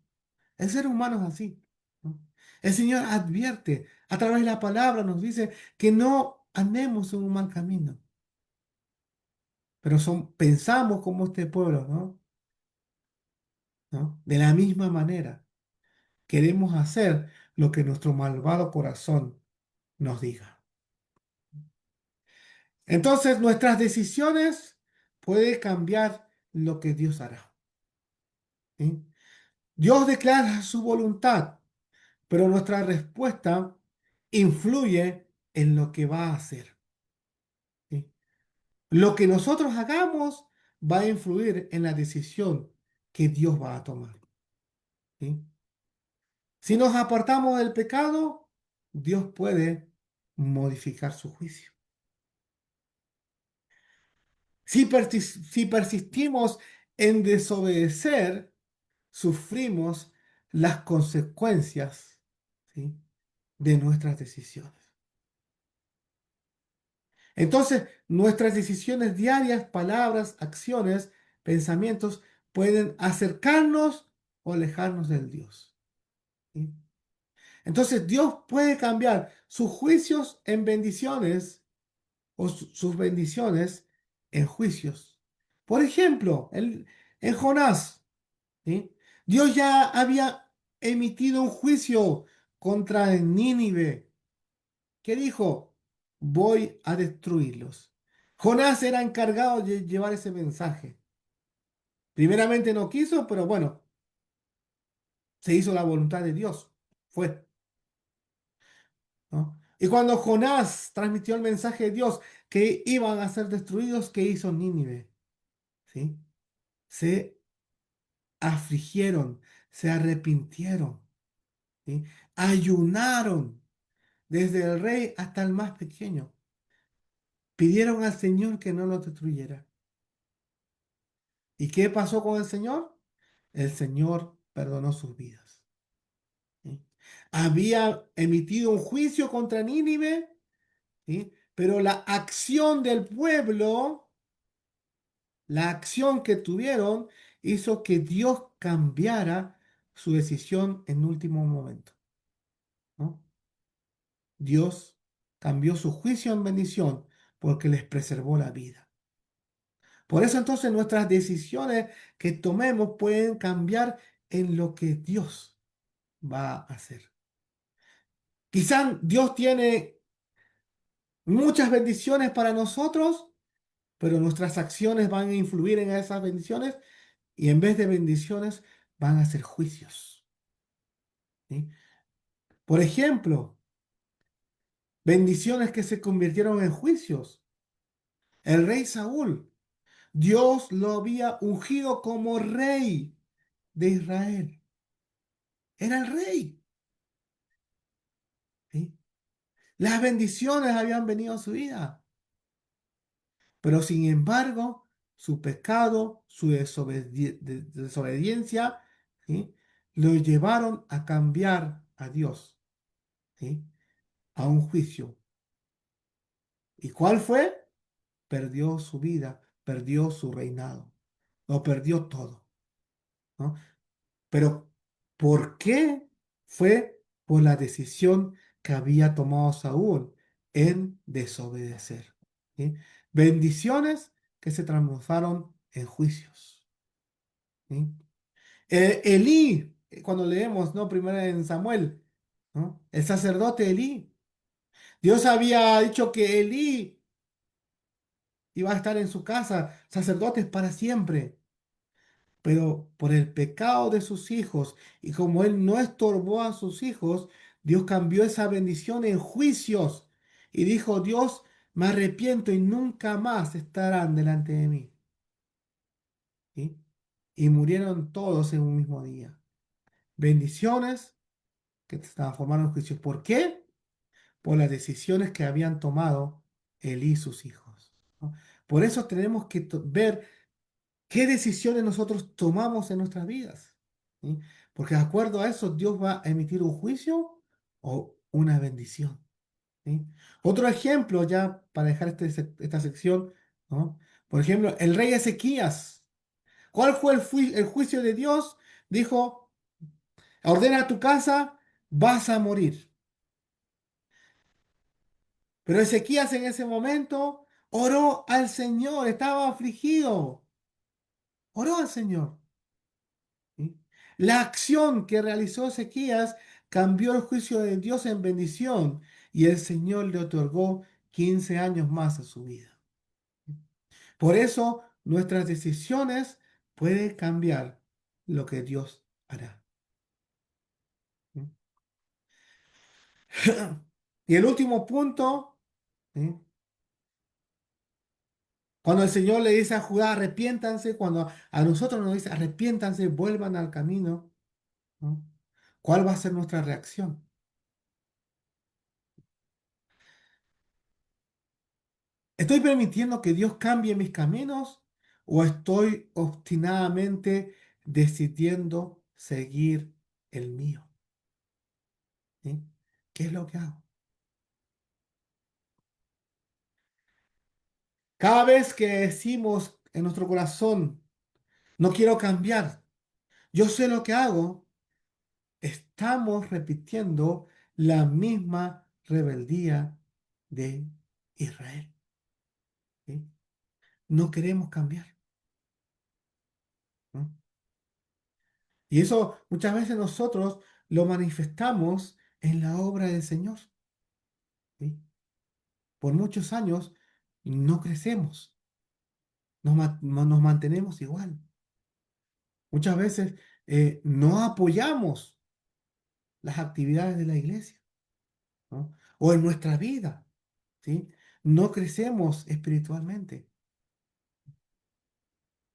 D: El ser humano es así, ¿no? El Señor advierte, a través de la palabra nos dice que no andemos en un mal camino. Pero pensamos como este pueblo, ¿no? ¿No? De la misma manera, queremos hacer lo que nuestro malvado corazón nos diga. Entonces, nuestras decisiones pueden cambiar lo que Dios hará, ¿sí? Dios declara su voluntad, pero nuestra respuesta influye en lo que va a hacer, ¿sí? Lo que nosotros hagamos va a influir en la decisión que Dios va a tomar, ¿sí? Si nos apartamos del pecado, Dios puede modificar su juicio. Si persistimos en desobedecer, sufrimos las consecuencias, ¿sí? de nuestras decisiones. Entonces, nuestras decisiones diarias, palabras, acciones, pensamientos, pueden acercarnos o alejarnos del Dios, ¿sí? Entonces, Dios puede cambiar sus juicios en bendiciones o sus bendiciones en juicios. Por ejemplo, en Jonás, ¿sí? Dios ya había emitido un juicio contra Nínive. ¿Qué dijo? Voy a destruirlos. Jonás era encargado de llevar ese mensaje. Primeramente no quiso, pero bueno, se hizo la voluntad de Dios. Fue, ¿no? Y cuando Jonás transmitió el mensaje de Dios que iban a ser destruidos, ¿qué hizo Nínive? ¿Sí? Se afligieron, se arrepintieron, ¿sí? Ayunaron desde el rey hasta el más pequeño. Pidieron al Señor que no los destruyera. ¿Y qué pasó con el Señor? El Señor perdonó sus vidas, ¿sí? Había emitido un juicio contra Nínive, ¿sí? Pero la acción del pueblo, la acción que tuvieron, hizo que Dios cambiara su decisión en último momento, ¿no? Dios cambió su juicio en bendición porque les preservó la vida. Por eso entonces nuestras decisiones que tomemos pueden cambiar en lo que Dios va a hacer. Quizás Dios tiene muchas bendiciones para nosotros, pero nuestras acciones van a influir en esas bendiciones y en vez de bendiciones van a ser juicios, ¿sí? Por ejemplo, bendiciones que se convirtieron en juicios. El rey Saúl, Dios lo había ungido como rey de Israel. Era el rey, ¿sí? Las bendiciones habían venido a su vida. Pero sin embargo, su pecado, su desobediencia, ¿sí? Lo llevaron a cambiar a Dios, ¿sí? A un juicio. ¿Y cuál fue? Perdió su vida, perdió su reinado, lo perdió todo, ¿no? Pero ¿por qué? Fue por la decisión que había tomado Saúl en desobedecer, ¿sí? Bendiciones que se transformaron en juicios. ¿Sí? Elí, cuando leemos, ¿no? Primero en Samuel, ¿no? El sacerdote Elí. Dios había dicho que Elí iba a estar en su casa, sacerdotes para siempre. Pero por el pecado de sus hijos y como él no estorbó a sus hijos, Dios cambió esa bendición en juicios y dijo, Dios, me arrepiento y nunca más estarán delante de mí. ¿Sí? Y murieron todos en un mismo día. Bendiciones que se transformaron en juicios. ¿Por qué? Por las decisiones que habían tomado él y sus hijos. ¿No? Por eso tenemos que ver qué decisiones nosotros tomamos en nuestras vidas. ¿Sí? Porque de acuerdo a eso, Dios va a emitir un juicio o una bendición. ¿Sí? Otro ejemplo, ya para dejar esta sección, ¿no? Por ejemplo, el rey Ezequías. ¿Cuál fue el juicio de Dios? Dijo, ordena tu casa, vas a morir. Pero Ezequías en ese momento oró al Señor, estaba afligido. Oró al Señor. ¿Sí? La acción que realizó Ezequías cambió el juicio de Dios en bendición y el Señor le otorgó 15 años más a su vida. Por eso nuestras decisiones pueden cambiar lo que Dios hará. ¿Sí? Y el último punto, ¿sí? Cuando el Señor le dice a Judá, arrepiéntanse, cuando a nosotros nos dice, arrepiéntanse, vuelvan al camino, ¿no? ¿Cuál va a ser nuestra reacción? ¿Estoy permitiendo que Dios cambie mis caminos o estoy obstinadamente decidiendo seguir el mío? ¿Sí? ¿Qué es lo que hago? Cada vez que decimos en nuestro corazón, no quiero cambiar, yo sé lo que hago, estamos repitiendo la misma rebeldía de Israel. ¿Sí? No queremos cambiar. ¿No? Y eso muchas veces nosotros lo manifestamos en la obra del Señor. ¿Sí? Por muchos años no crecemos, nos mantenemos igual. Muchas veces no apoyamos las actividades de la iglesia, ¿no? O en nuestra vida, ¿sí? No crecemos espiritualmente,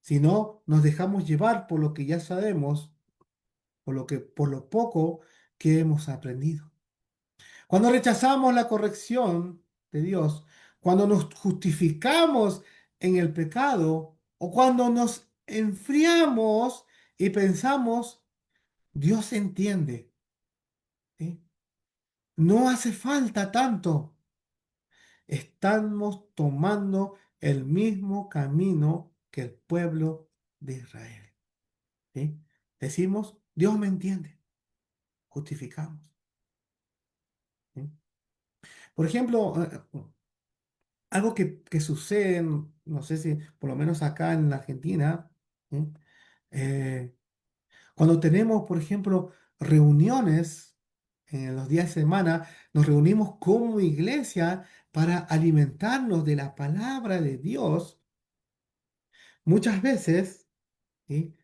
D: sino nos dejamos llevar por lo que ya sabemos, por lo poco que hemos aprendido. Cuando rechazamos la corrección de Dios, cuando nos justificamos en el pecado o cuando nos enfriamos y pensamos, Dios entiende, ¿sí? No hace falta tanto. Estamos tomando el mismo camino que el pueblo de Israel, ¿sí? Decimos, Dios me entiende. Justificamos, ¿sí? Por ejemplo, algo que sucede, no sé si por lo menos acá en la Argentina, ¿sí? Eh, cuando tenemos, por ejemplo, reuniones en los días de semana, nos reunimos como iglesia para alimentarnos de la palabra de Dios. Muchas veces, ¿sí?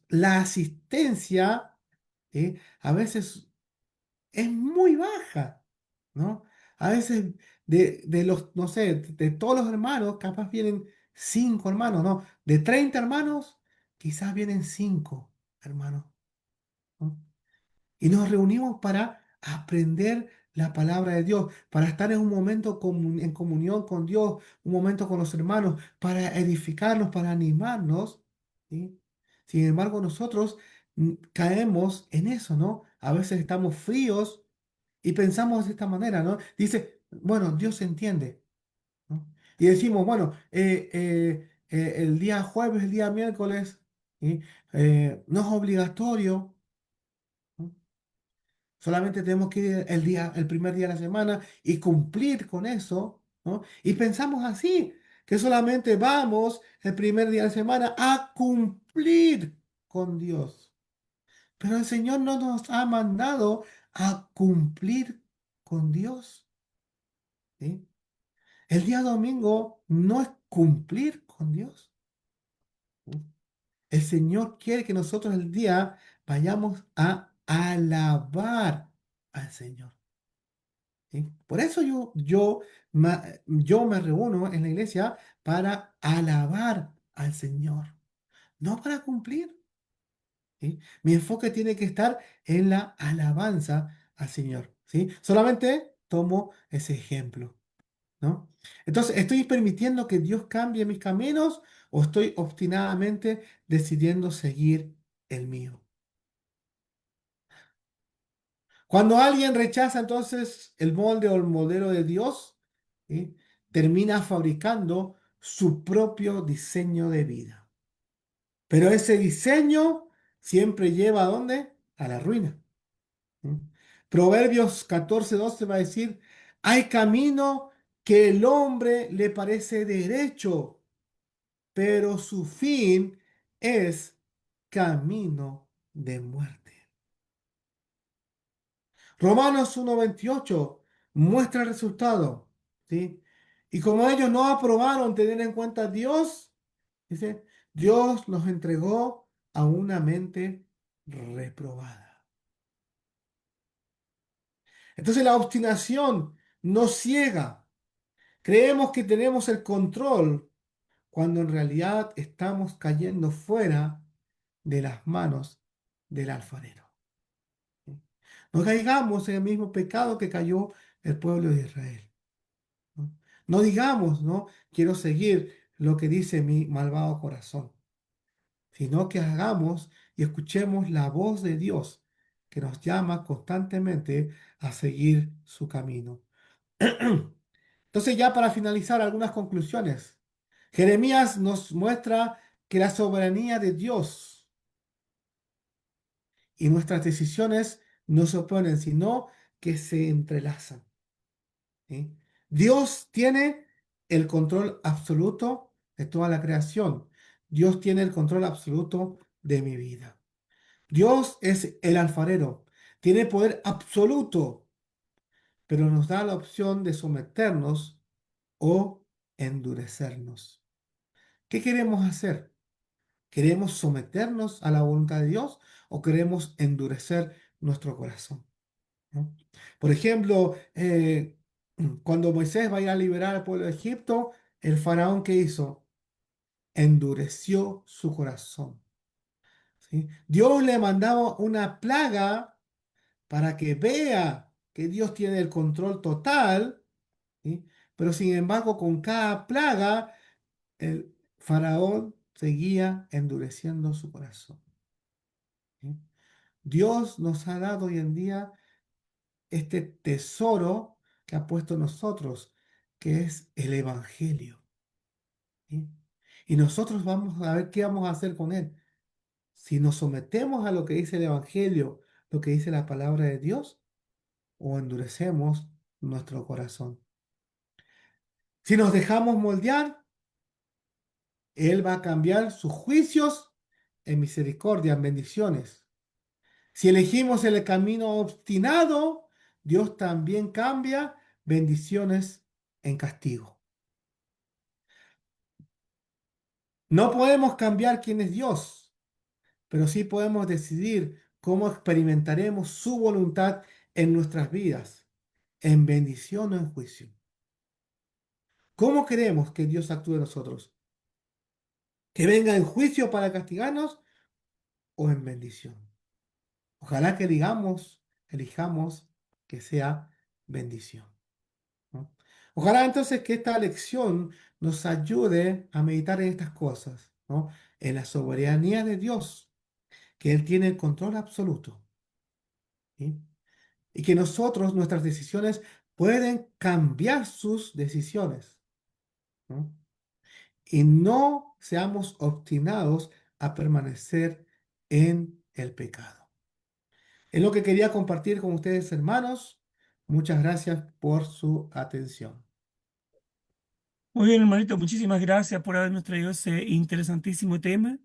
D: La asistencia, ¿sí? A veces es muy baja, ¿no? A veces de los, no sé, de todos los hermanos, capaz vienen 5 hermanos, ¿no? De 30 hermanos, quizás vienen 5 hermanos, ¿no? Y nos reunimos para aprender la palabra de Dios, para estar en un momento en comunión con Dios, un momento con los hermanos, para edificarnos, para animarnos, ¿sí? Sin embargo, nosotros caemos en eso, ¿no? A veces estamos fríos y pensamos de esta manera, ¿no? Dice, bueno, Dios entiende, ¿no? Y decimos, bueno, el día jueves, el día miércoles, ¿sí? No es obligatorio, ¿no? Solamente tenemos que ir el primer día de la semana y cumplir con eso, ¿no? Y pensamos así, que solamente vamos el primer día de la semana a cumplir con Dios. Pero el Señor no nos ha mandado a cumplir con Dios, ¿sí? El día domingo no es cumplir con Dios. El Señor quiere que nosotros el día vayamos a alabar al Señor. ¿Sí? Por eso yo me reúno en la iglesia para alabar al Señor, no para cumplir. ¿Sí? Mi enfoque tiene que estar en la alabanza al Señor. ¿Sí? Solamente tomo ese ejemplo, ¿no? Entonces, ¿estoy permitiendo que Dios cambie mis caminos o estoy obstinadamente decidiendo seguir el mío? Cuando alguien rechaza entonces el molde o el modelo de Dios, ¿sí? Termina fabricando su propio diseño de vida. Pero ese diseño siempre lleva ¿a dónde? A la ruina. ¿Sí? Proverbios 14:12 va a decir, hay camino que el hombre le parece derecho, pero su fin es camino de muerte. Romanos 1:28 muestra el resultado, ¿sí? Y como ellos no aprobaron tener en cuenta a Dios, dice, Dios los entregó a una mente reprobada. Entonces la obstinación nos ciega. Creemos que tenemos el control cuando en realidad estamos cayendo fuera de las manos del alfarero. No caigamos en el mismo pecado que cayó el pueblo de Israel. ¿No? No digamos, ¿no? Quiero seguir lo que dice mi malvado corazón, sino que hagamos y escuchemos la voz de Dios que nos llama constantemente a seguir su camino. Entonces, ya para finalizar, algunas conclusiones. Jeremías nos muestra que la soberanía de Dios y nuestras decisiones no se oponen, sino que se entrelazan. ¿Sí? Dios tiene el control absoluto de toda la creación. Dios tiene el control absoluto de mi vida. Dios es el alfarero. Tiene poder absoluto, pero nos da la opción de someternos o endurecernos. ¿Qué queremos hacer? ¿Queremos someternos a la voluntad de Dios o queremos endurecer nuestro corazón? ¿No? Por ejemplo, cuando Moisés va a ir a liberar al pueblo de Egipto, el faraón que hizo, endureció su corazón. ¿Sí? Dios le mandaba una plaga para que vea que Dios tiene el control total, ¿sí? Pero sin embargo, con cada plaga, el faraón seguía endureciendo su corazón. ¿Sí? Dios nos ha dado hoy en día este tesoro que ha puesto en nosotros, que es el Evangelio. ¿Sí? Y nosotros vamos a ver qué vamos a hacer con él. Si nos sometemos a lo que dice el Evangelio, lo que dice la palabra de Dios, o endurecemos nuestro corazón. Si nos dejamos moldear, Él va a cambiar sus juicios en misericordia, en bendiciones. Si elegimos el camino obstinado, Dios también cambia bendiciones en castigo. No podemos cambiar quién es Dios, pero sí podemos decidir cómo experimentaremos su voluntad en nuestras vidas, en bendición o en juicio. ¿Cómo queremos que Dios actúe en nosotros? ¿Que venga en juicio para castigarnos o en bendición? Ojalá que elijamos que sea bendición, ¿no? Ojalá entonces que esta lección nos ayude a meditar en estas cosas, ¿no? En la soberanía de Dios, que Él tiene el control absoluto, ¿sí? Y que nosotros, nuestras decisiones, pueden cambiar sus decisiones, ¿no? Y no seamos obstinados a permanecer en el pecado. Es lo que quería compartir con ustedes, hermanos. Muchas gracias por su atención.
A: Muy bien, hermanito, muchísimas gracias por habernos traído ese interesantísimo tema,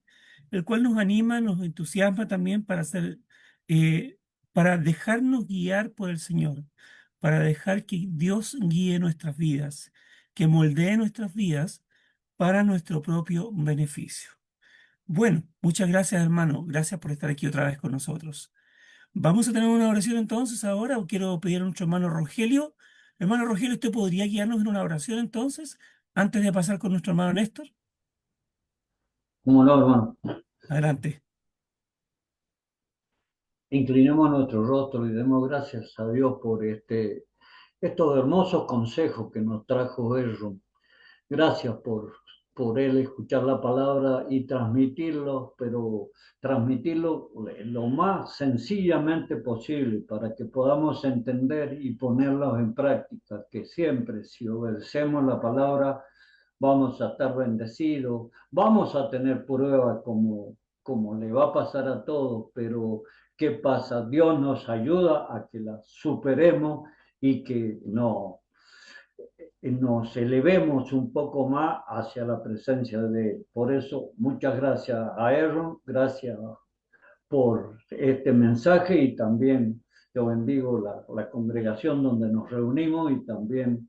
A: el cual nos anima, nos entusiasma también para hacer, para dejarnos guiar por el Señor, para dejar que Dios guíe nuestras vidas, que moldee nuestras vidas para nuestro propio beneficio. Bueno, muchas gracias, hermano. Gracias por estar aquí otra vez con nosotros. Vamos a tener una oración entonces ahora, o quiero pedir a nuestro hermano Rogelio. Hermano Rogelio, ¿usted podría guiarnos en una oración entonces, antes de pasar con nuestro hermano Néstor?
E: ¿Cómo no, hermano?
A: Adelante.
E: Inclinemos nuestro rostro y demos gracias a Dios por estos hermosos consejos que nos trajo Erro. Gracias por él escuchar la palabra y transmitirlo, pero transmitirlo lo más sencillamente posible para que podamos entender y ponerlos en práctica, que siempre si obedecemos la palabra vamos a estar bendecidos, vamos a tener pruebas como le va a pasar a todos, pero ¿qué pasa? Dios nos ayuda a que las superemos y que no nos elevemos un poco más hacia la presencia de Él. Por eso, muchas gracias a Aaron, gracias por este mensaje y también yo bendigo la congregación donde nos reunimos y también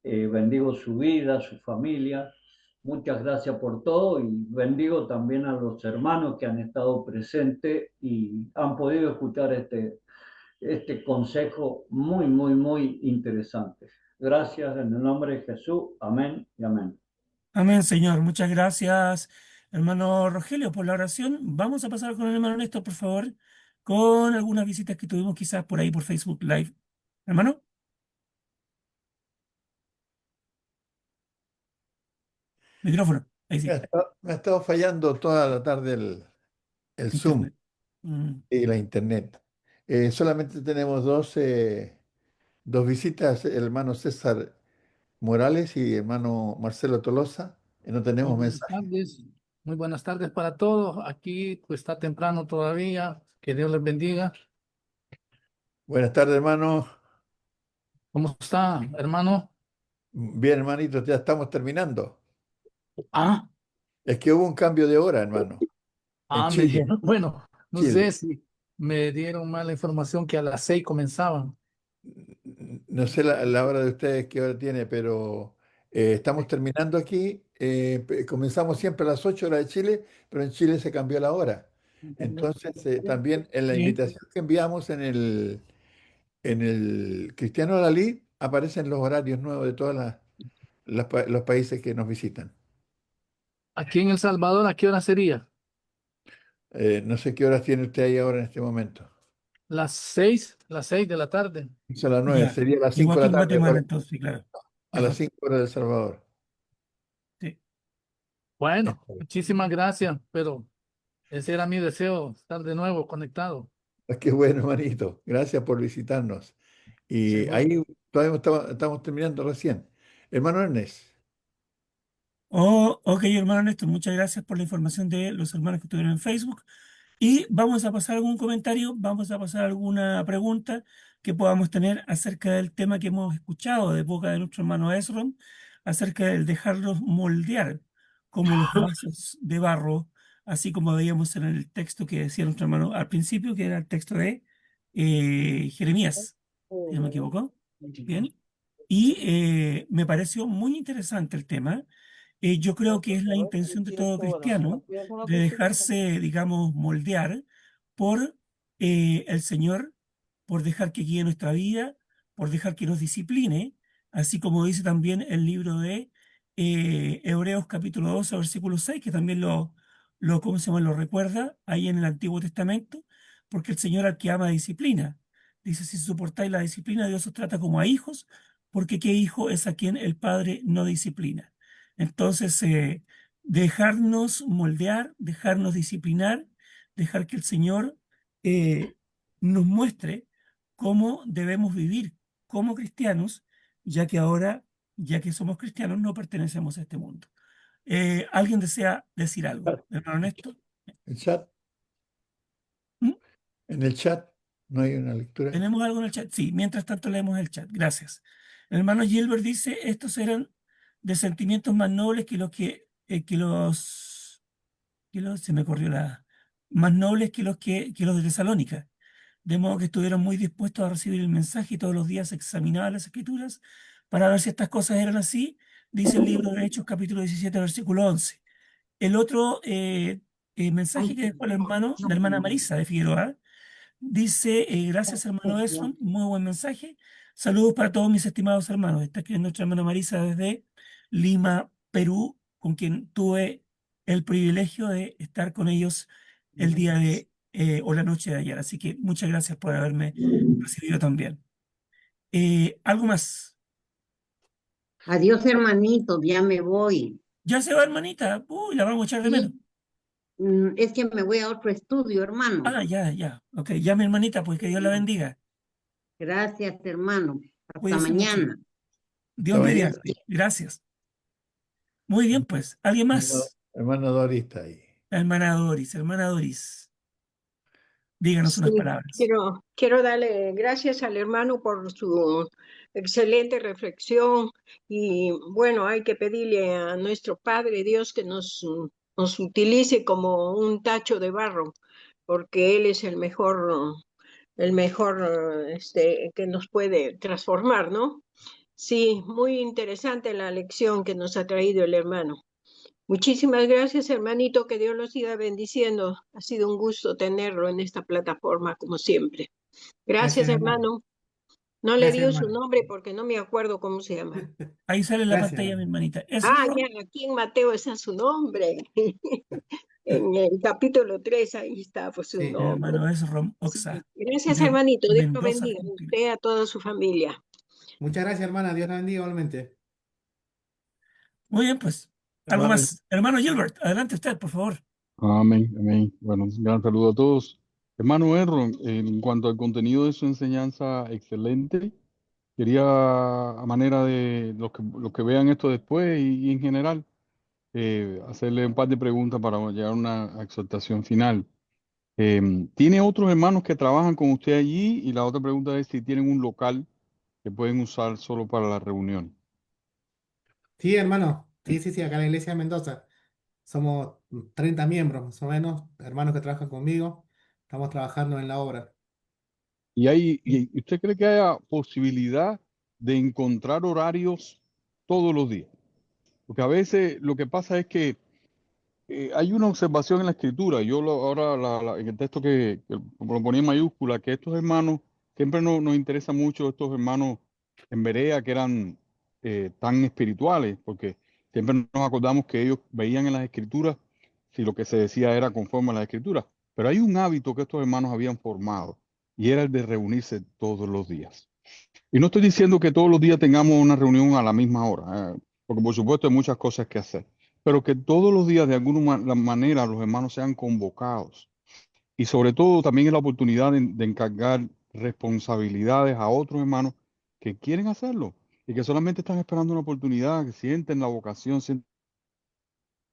E: bendigo su vida, su familia. Muchas gracias por todo y bendigo también a los hermanos que han estado presentes y han podido escuchar este consejo muy, muy, muy interesante. Gracias en el nombre de Jesús. Amén y amén.
A: Amén, Señor. Muchas gracias, hermano Rogelio, por la oración. Vamos a pasar con el hermano Néstor, por favor, con algunas visitas que tuvimos quizás por ahí por Facebook Live. Hermano, micrófono. Ahí sí,
F: Me ha estado fallando toda la tarde el Zoom
A: internet. Mm.
F: y la internet. Solamente tenemos dos visitas, el hermano César Morales y el hermano Marcelo Tolosa, y no
G: Muy
F: tenemos
G: buenas
F: mensaje.
G: tardes, muy buenas tardes para todos. Aquí pues está temprano todavía. Que Dios les bendiga.
F: Buenas tardes, hermano.
G: ¿Cómo está, hermano?
F: Bien, hermanito, ya estamos terminando.
G: Ah,
F: Es que hubo un cambio de hora, hermano, en
G: me
F: Chile,
G: dieron, bueno, no sé
F: Chile.
G: si me dieron mala información que a las 6 comenzaban.
F: No sé la hora de ustedes qué hora tiene, pero estamos terminando aquí. Comenzamos siempre a las 8 horas de Chile, pero en Chile se cambió la hora. Entonces, también en la
A: Sí.
F: invitación que enviamos en el Cristiano Dalí aparecen los horarios nuevos de todos los países que nos visitan.
G: Aquí en El Salvador, ¿a qué hora sería?
F: No sé qué horas tiene usted ahí ahora en este momento.
G: Las 6 de la tarde.
F: Son las 9,
A: Ya.
F: sería las
A: Igual
F: 5
A: que
F: de
A: en
F: la tarde,
A: Guatemala, entonces, sí, claro.
F: a las
A: Ajá.
F: 5 horas de El Salvador.
A: Sí.
G: Bueno,
F: Está bien.
G: muchísimas gracias, pero ese era mi deseo, estar de nuevo conectado.
F: Qué bueno, hermanito. Gracias por visitarnos. Y
A: Seguro.
F: ahí todavía estamos terminando recién. Hermano Ernest,
A: Oh, ok, hermano Néstor, muchas gracias por la información de los hermanos que estuvieron en Facebook. Y vamos a pasar algún comentario, vamos a pasar alguna pregunta que podamos tener acerca del tema que hemos escuchado de boca de nuestro hermano Esron, acerca del dejarlos moldear como los vasos de barro, así como veíamos en el texto que decía nuestro hermano al principio, que era el texto de Jeremías, si no me equivoco. Bien. Y me pareció muy interesante el tema. Yo creo que es la intención de todo cristiano de dejarse, digamos, moldear por el Señor, por dejar que guíe nuestra vida, por dejar que nos discipline, así como dice también el libro de Hebreos capítulo 12, versículo 6, que también ¿cómo se llama? Lo recuerda ahí en el Antiguo Testamento, porque el Señor al que ama disciplina. Dice, si soportáis la disciplina, Dios os trata como a hijos, porque qué hijo es a quien el Padre no disciplina. Entonces, dejarnos moldear, dejarnos disciplinar, dejar que el Señor eh, nos muestre cómo debemos vivir como cristianos, ya que ahora, ya que somos cristianos, no pertenecemos a este mundo. ¿Alguien desea decir algo? Hermano Néstor.
F: el chat,
A: ¿Mm?
F: en el chat no hay una lectura.
A: ¿Tenemos algo en el chat? Sí, mientras tanto leemos el chat. Gracias. El hermano Gilbert dice, estos eran de sentimientos más nobles que se me corrió más nobles que los de Tesalónica. De modo que estuvieron muy dispuestos a recibir el mensaje y todos los días examinaban las escrituras para ver si estas cosas eran así, dice el libro de Hechos capítulo 17 versículo 11. El otro mensaje que dejó la hermana Marisa de Figueroa, dice, gracias hermano Esron, muy buen mensaje. Saludos para todos mis estimados hermanos. Está escribiendo nuestra hermana Marisa desde Lima, Perú, con quien tuve el privilegio de estar con ellos el día o la noche de ayer. Así que muchas gracias por haberme recibido también. ¿Algo más?
H: Adiós, hermanito, ya me voy.
A: Ya se va, hermanita. Uy, la vamos a echar de menos.
H: Sí, es que me voy a otro estudio, hermano.
A: Ah, ya, ya. Ok, ya mi hermanita, pues que Dios la bendiga.
H: Gracias, hermano. Hasta
A: Cuídense mucho.
H: mañana.
A: Dios
F: mañana.
A: mediante. Gracias. Muy bien, pues. ¿Alguien más?
F: Hermano Doris está ahí.
A: Hermana Doris, díganos unas
B: Sí,
A: palabras.
B: quiero darle gracias al hermano por su excelente reflexión y bueno, hay que pedirle a nuestro Padre Dios que nos utilice como un tacho de barro, porque Él es el mejor que nos puede transformar, ¿no? Sí, muy interesante la lección que nos ha traído el hermano. Muchísimas gracias, hermanito, que Dios los siga bendiciendo. Ha sido un gusto tenerlo en esta plataforma, como siempre. Gracias,
D: Gracias, hermano.
B: hermano. No le
D: Gracias,
B: dio su
D: hermano.
B: nombre porque no me acuerdo cómo se llama.
A: Ahí sale en la
D: Gracias,
A: pantalla, mi
D: hermano.
A: hermanita.
B: Ah, ya, aquí en Mateo está su nombre. En el capítulo 3 ahí está pues, su
D: Sí.
B: nombre.
A: Hermano Esrom
B: Sí.
A: Oxa,
B: Gracias,
A: de
B: hermanito. Dios lo
A: Mendoza,
B: bendiga.
A: Argentina.
B: Usted a toda su familia.
D: Muchas gracias, hermana. Dios la bendiga igualmente.
A: Muy bien, pues. Algo
F: Hermano,
A: más. Hermano Gilbert, adelante usted, por favor.
C: Amén, amén. Bueno, un gran saludo a todos. Hermano Erron, en cuanto al contenido de su enseñanza, excelente. Quería, a manera de los que vean esto después y en general, hacerle un par de preguntas para llegar a una exhortación final. ¿Tiene otros hermanos que trabajan con usted allí? Y la otra pregunta es si tienen un local que pueden usar solo para la reunión.
D: Sí, hermano. Sí, sí, sí, acá en la iglesia de Mendoza. Somos 30 miembros, más o menos, hermanos que trabajan conmigo. Estamos trabajando en la obra.
C: ¿Y usted cree que haya posibilidad de encontrar horarios todos los días? Porque a veces lo que pasa es que hay una observación en la escritura. Ahora en el texto que lo ponía en mayúscula, que estos hermanos, siempre nos interesa mucho estos hermanos en Berea que eran tan espirituales, porque siempre nos acordamos que ellos veían en las escrituras si lo que se decía era conforme a las escrituras. Pero hay un hábito que estos hermanos habían formado y era el de reunirse todos los días. Y no estoy diciendo que todos los días tengamos una reunión a la misma hora, porque por supuesto hay muchas cosas que hacer, pero que todos los días de alguna manera los hermanos sean convocados. Y sobre todo también es la oportunidad de encargar responsabilidades a otros hermanos que quieren hacerlo y que solamente están esperando una oportunidad, que sienten la vocación, sienten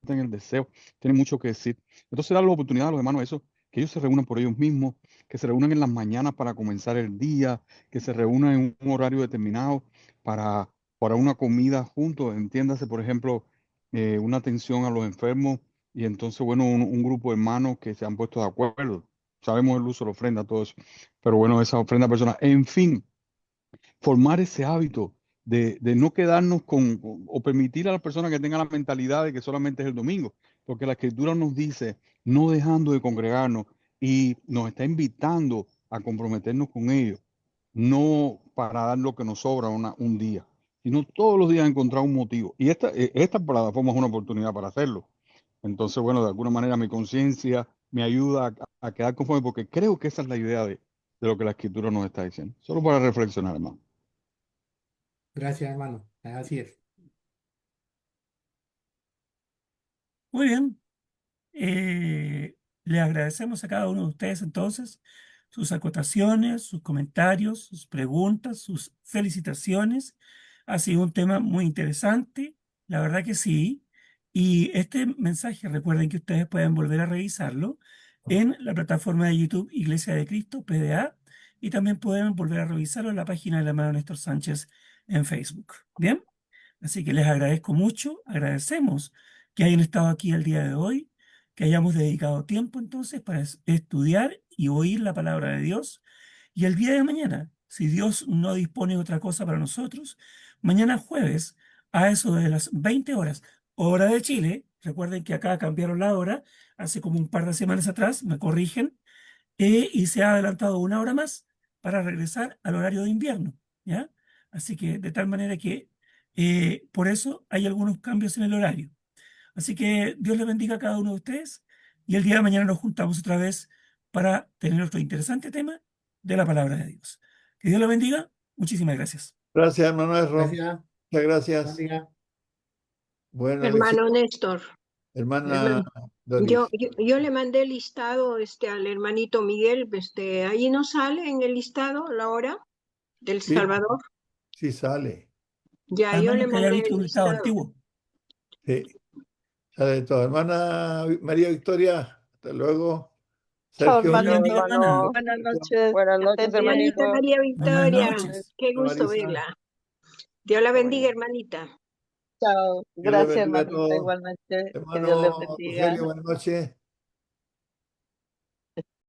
C: el deseo, tienen mucho que decir. Entonces, dar la oportunidad a los hermanos eso, que ellos se reúnan por ellos mismos, que se reúnan en las mañanas para comenzar el día, que se reúnan en un horario determinado para una comida juntos. Entiéndase, por ejemplo, una atención a los enfermos y entonces, bueno, un grupo de hermanos que se han puesto de acuerdo. Sabemos el uso de la ofrenda, todo eso, pero bueno, esa ofrenda personal. En fin, formar ese hábito de no quedarnos o permitir a las personas que tengan la mentalidad de que solamente es el domingo, porque la escritura nos dice, no dejando de congregarnos y nos está invitando a comprometernos con ellos, no para dar lo que nos sobra un día, sino todos los días encontrar un motivo. Y esta plataforma es una oportunidad para hacerlo. Entonces, bueno, de alguna manera mi conciencia me ayuda a quedar conforme, porque creo que esa es la idea de lo que la escritura nos está diciendo. Solo para reflexionar, hermano.
D: Gracias, hermano. Así es.
A: Muy bien. Le agradecemos a cada uno de ustedes entonces sus acotaciones, sus comentarios, sus preguntas, sus felicitaciones. Ha sido un tema muy interesante, la verdad que sí. Y este mensaje, recuerden que ustedes pueden volver a revisarlo en la plataforma de YouTube Iglesia de Cristo, PDA, y también pueden volver a revisarlo en la página del hermano Néstor Sánchez en Facebook. Bien, Así que les agradezco mucho, agradecemos que hayan estado aquí el día de hoy, que hayamos dedicado tiempo entonces para estudiar y oír la palabra de Dios. Y el día de mañana, si Dios no dispone otra cosa para nosotros, mañana jueves, a eso de las 20 horas, hora de Chile, recuerden que acá cambiaron la hora, hace como un par de semanas atrás, me corrigen, y se ha adelantado una hora más para regresar al horario de invierno, ¿ya? Así que de tal manera que por eso hay algunos cambios en el horario. Así que Dios les bendiga a cada uno de ustedes y el día de mañana nos juntamos otra vez para tener otro interesante tema de la palabra de Dios. Que Dios les bendiga. Muchísimas gracias.
F: Gracias, hermano Esro.
D: Gracias.
F: Muchas gracias.
D: Buen día.
F: Buena
B: Hermano
F: lección,
B: Néstor,
F: hermana Doris.
B: yo le mandé el listado al hermanito Miguel, ahí no sale en el listado la hora del
F: Sí,
B: Salvador.
F: sí sale.
B: Ya,
A: Al
B: yo le
A: menos que haya
B: mandé
A: visto
B: el
A: un estado
B: listado.
A: antiguo.
F: Sí, sale todo. Hermana María Victoria, hasta luego.
I: Chao,
A: Dios le
I: hermano.
A: bendiga, hermana.
I: Buenas noches.
J: Buenas
I: Que
J: noches,
I: estés bien.
B: Hermanita
J: hermanito.
B: María
A: Buenas
B: Victoria,
A: noches.
B: qué gusto
F: Marisa,
B: verla. Dios la bendiga, hermanita.
I: Chao.
F: Dios le
I: Gracias,
F: bendiga a
I: hermanita.
F: todos.
I: Igualmente. Que Dios les
F: Hermano
I: bendiga.
F: Rogelio, buenas noches.